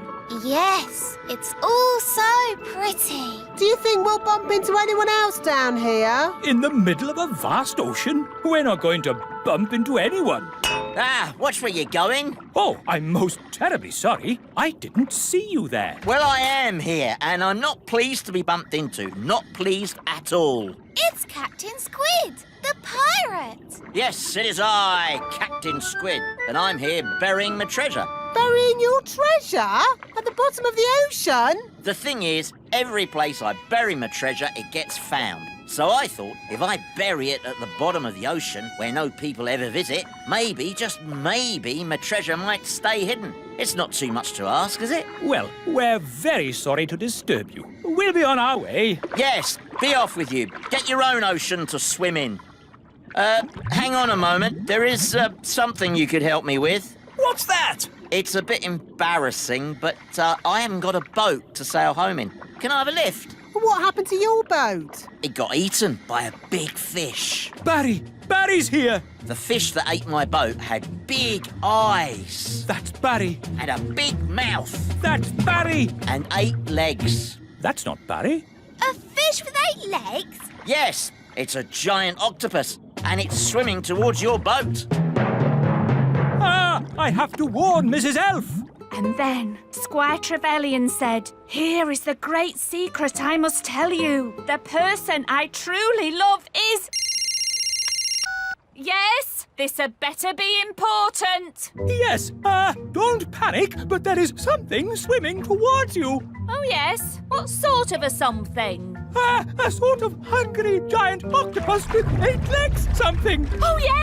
Yes, it's all so pretty. Do you think we'll bump into anyone else down here? In the middle of a vast ocean? We're not going to bump into anyone. Ah, watch where you're going. Oh, I'm most terribly sorry. I didn't see you there. Well, I am here, and I'm not pleased to be bumped into. Not pleased at all. It's Captain Squid, the pirate. Yes, it is I, Captain Squid, and I'm here burying my treasure. Burying your treasure? At the bottom of the ocean? The thing is, every place I bury my treasure, it gets found. So I thought, if I bury it at the bottom of the ocean, where no people ever visit, maybe, just maybe, my treasure might stay hidden. It's not too much to ask, is it? Well, we're very sorry to disturb you. We'll be on our way. Yes, be off with you. Get your own ocean to swim in. Hang on a moment. There is something you could help me with. What's that? It's a bit embarrassing, but I haven't got a boat to sail home in. Can I have a lift? What happened to your boat? It got eaten by a big fish. Barry's here. The fish that ate my boat had big eyes. That's Barry. And a big mouth. That's Barry. And 8 legs. That's not Barry. A fish with 8 legs? Yes, it's a giant octopus, and it's swimming towards your boat. I have to warn Mrs. Elf. And then Squire Trevelyan said, "Here is the great secret I must tell you. The person I truly love is..." Yes, this had better be important. Yes, don't panic, but there is something swimming towards you. Oh, yes? What sort of a something? A sort of hungry giant octopus with 8 legs something. Oh, yeah?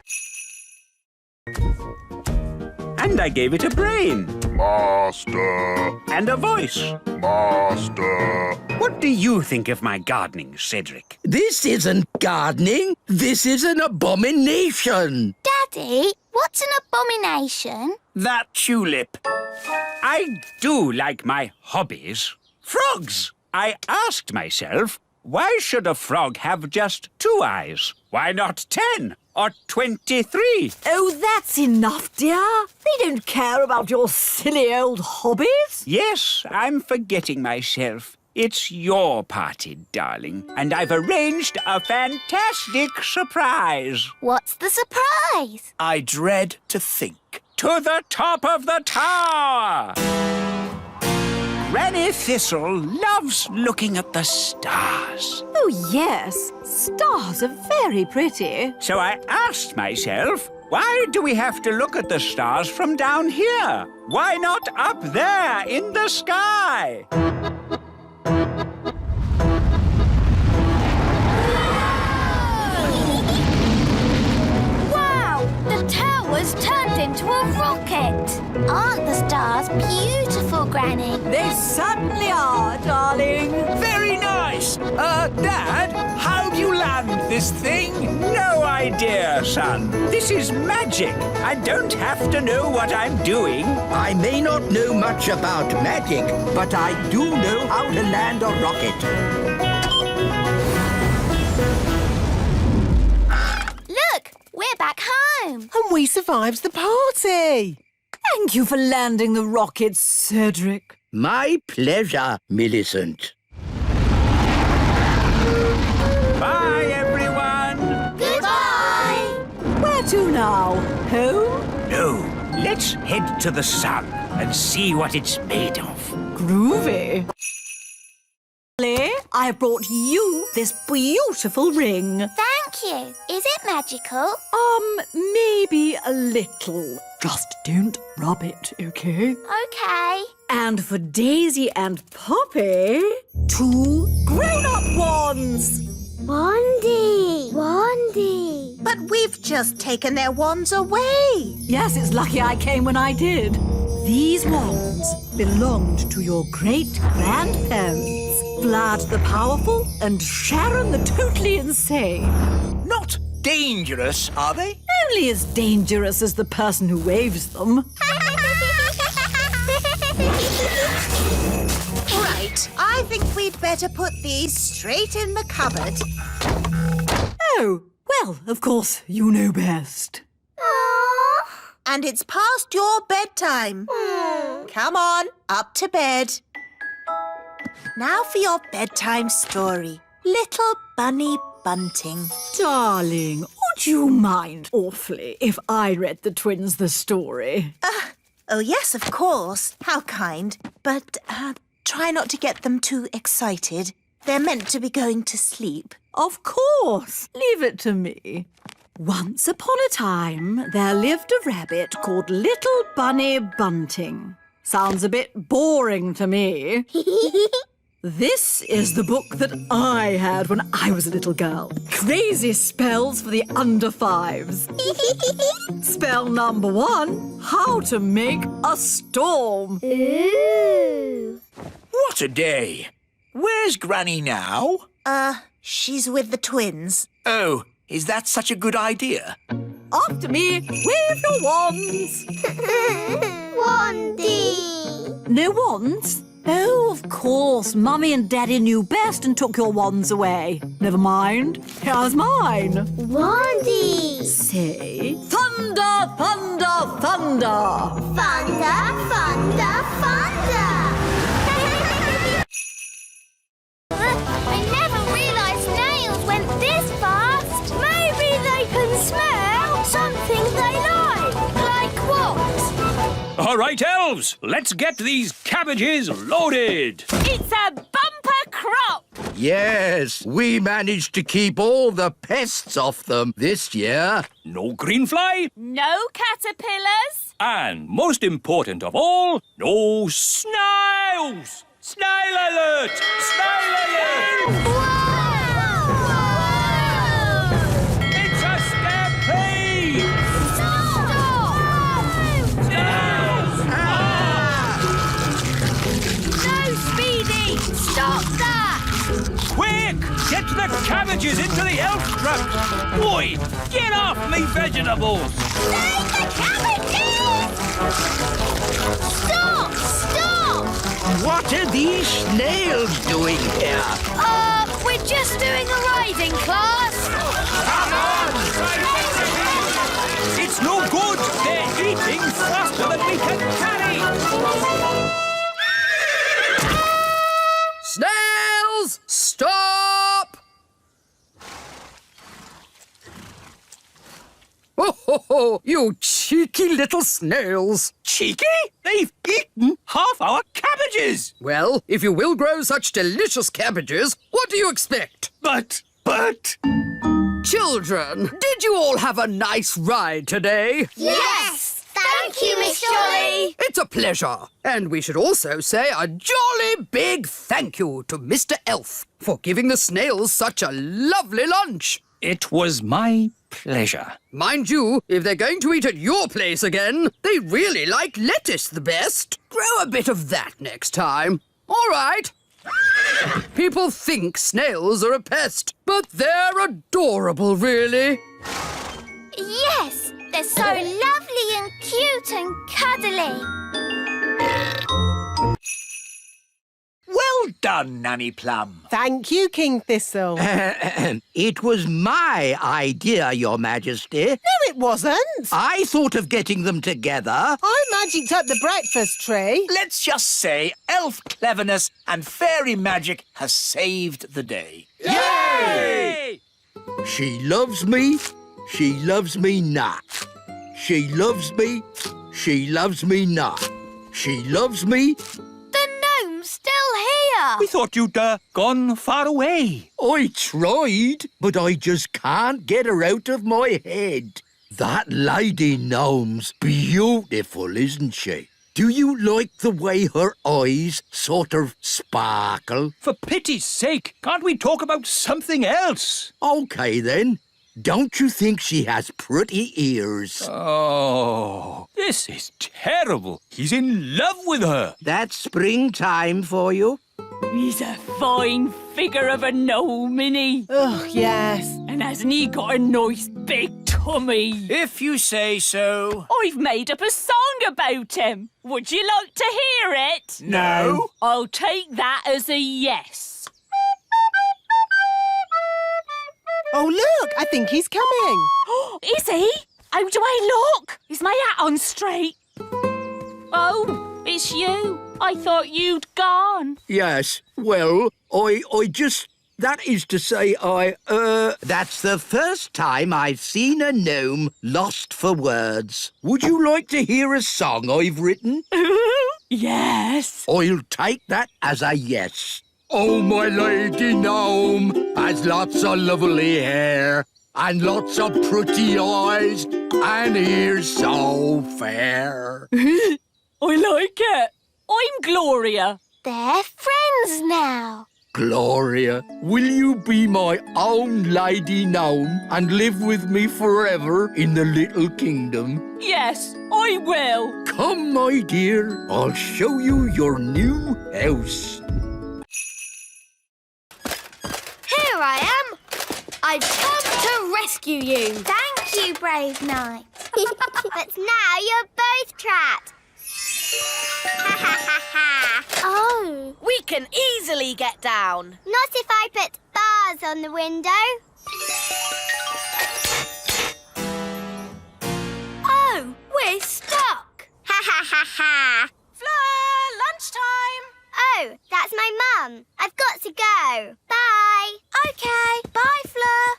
And I gave it a brain. Master. And a voice. Master. What do you think of my gardening, Cedric? This isn't gardening. This is an abomination. Daddy, what's an abomination? That tulip. I do like my hobbies. Frogs! I asked myself, why should a frog have just 2 eyes? Why not 10 or 23? Oh, that's enough, dear. They don't care about your silly old hobbies. Yes, I'm forgetting myself. It's your party, darling, and I've arranged a fantastic surprise. What's the surprise? I dread to think. To the top of the tower! Granny Thistle loves looking at the stars. Oh, yes. Stars are very pretty. So I asked myself, why do we have to look at the stars from down here? Why not up there in the sky? Wow! The tower's turned into a rocket. Aren't the stars beautiful, Granny? They certainly are, darling. Very nice. Dad, how do you land this thing? No idea, son. This is magic. I don't have to know what I'm doing. I may not know much about magic, but I do know how to land a rocket. Look, we're back home. And we survived the party. Thank you for landing the rocket, Cedric. My pleasure, Millicent. Bye, everyone. Goodbye. Where to now? Home? No, let's head to the sun and see what it's made of. Groovy. I have brought you this beautiful ring. Thank you. Is it magical? Maybe a little. Just don't rub it, okay? Okay. And for Daisy and Poppy, 2 grown-up wands. Wandy. But we've just taken their wands away. Yes, it's lucky I came when I did. These wands belonged to your great-grandparents, Vlad the Powerful and Sharon the Totally Insane. Not dangerous, are they? Only as dangerous as the person who waves them. Right, I think we'd better put these straight in the cupboard. Oh, well, of course, you know best. And it's past your bedtime. Come on, up to bed. Now for your bedtime story. Little Bunny Bunting. Darling, would you mind awfully if I read the twins the story? Oh, yes, of course. How kind. But try not to get them too excited. They're meant to be going to sleep. Of course. Leave it to me. Once upon a time, there lived a rabbit called Little Bunny Bunting. Sounds a bit boring to me. This is the book that I had when I was a little girl. Crazy spells for the under 5s. Spell number 1, how to make a storm. Ooh. What a day. Where's Granny now? She's with the twins. Oh, Is that such a good idea? After me, wave your wands. Wandy! No wands? Oh, of course. Mummy and Daddy knew best and took your wands away. Never mind. Here's mine. Wandy! Say, thunder, thunder, thunder. Thunder, thunder, thunder! I never realised snails went this fast. Maybe they can smell something they like. Like what? All right, elves, let's get these cabbages loaded. It's a bumper crop. Yes, we managed to keep all the pests off them this year. No greenfly, No caterpillars. and most important of all, no snails. Snail alert! Snail alert! It's a stampede! Snails! No, Speedy! Stop that! Quick! Get the cabbages into the elf truck! Boy, get off me vegetables! Save the cabbages! Stop! Stop! What are these snails doing here? We're just doing a riding class. Come on! It's no good! They're eating faster than we can carry! Snails, stop! Oh, ho, ho, you cheeky little snails. Cheeky? They've eaten half our cabbages! Well, if you will grow such delicious cabbages, what do you expect? But... Children, did you all have a nice ride today? Yes! Thank you, Miss Jolly! It's a pleasure. And we should also say a jolly big thank you to Mr. Elf for giving the snails such a lovely lunch. It was my pleasure. Mind you, if they're going to eat at your place again, they really like lettuce the best. Grow a bit of that next time. All right. People think snails are a pest, but they're adorable, really. Yes! They're so lovely and cute and cuddly. Well done, Nanny Plum. Thank you, King Thistle. It was my idea, Your Majesty. No, it wasn't. I thought of getting them together. I magicked up the breakfast tree. Let's just say elf cleverness and fairy magic has saved the day. Yay! She loves me. She loves me not. She loves me. She loves me not. She loves me. The gnome's still here. We thought you'd gone far away. I tried, but I just can't get her out of my head. That lady gnome's beautiful, isn't she? Do you like the way her eyes sort of sparkle? For pity's sake, can't we talk about something else? OK, then. Don't you think she has pretty ears? Oh, this is terrible. He's in love with her. That's springtime for you. He's a fine figure of a gnome, isn't he? Oh, yes. And hasn't he got a nice big tummy? If you say so. I've made up a song about him. Would you like to hear it? No. I'll take that as a yes. Oh, look, I think he's coming. Is he? How do I look? Is my hat on straight? Oh, it's you. I thought you'd gone. Yes, well, I just... That is to say, That's the first time I've seen a gnome lost for words. Would you like to hear a song I've written? Yes. I'll take that as a yes. Oh, my lady gnome has lots of lovely hair and lots of pretty eyes and ears so fair. I like it. I'm Gloria. They're friends now. Gloria, will you be my own lady gnome and live with me forever in the little kingdom? Yes, I will. Come, my dear, I'll show you your new house. Here I am. I've come to rescue you. Thank you, brave knight. But now you're both trapped. Ha ha ha ha. Oh. We can easily get down. Not if I put bars on the window. Oh, we're stuck. Ha ha ha ha. Fleur, lunchtime. Oh, that's my mum. I've got to go. Bye. Okay, bye, Fleur.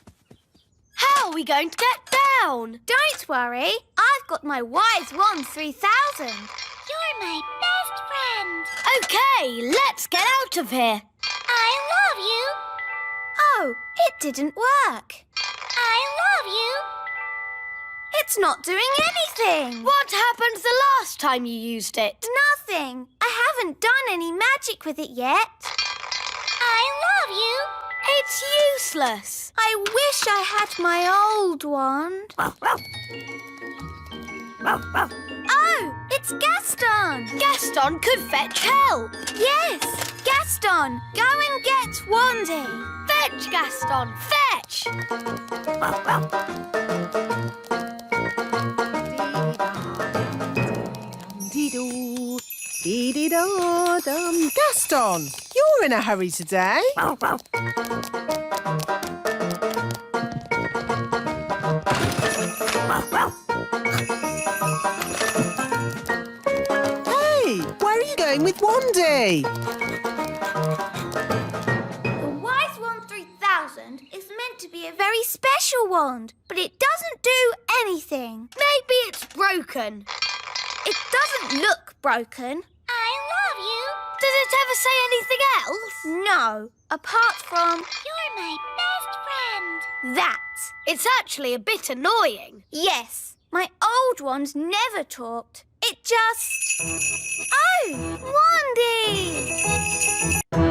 How are we going to get down? Don't worry. I've got my Wise Wand 3000. You're my best friend. Okay, let's get out of here. I love you. Oh, it didn't work. I love you. It's not doing anything. What happened the last time you used it? Nothing. I haven't done any magic with it yet. I love you. It's useless. I wish I had my old wand. Oh, it's Gaston. Gaston could fetch help. Yes, Gaston, go and get Wandy. Fetch, Gaston, fetch. Dee-dee-da-dum. Gaston, you're in a hurry today. Hey, where are you going with Wandy? The Wise Wand 3000 is meant to be a very special wand, but it doesn't do anything. Maybe it's broken. It doesn't look broken. I love you. Does it ever say anything else? No, apart from, you're my best friend. That. It's actually a bit annoying. Yes, my old ones never talked. It just... Oh, Wandy!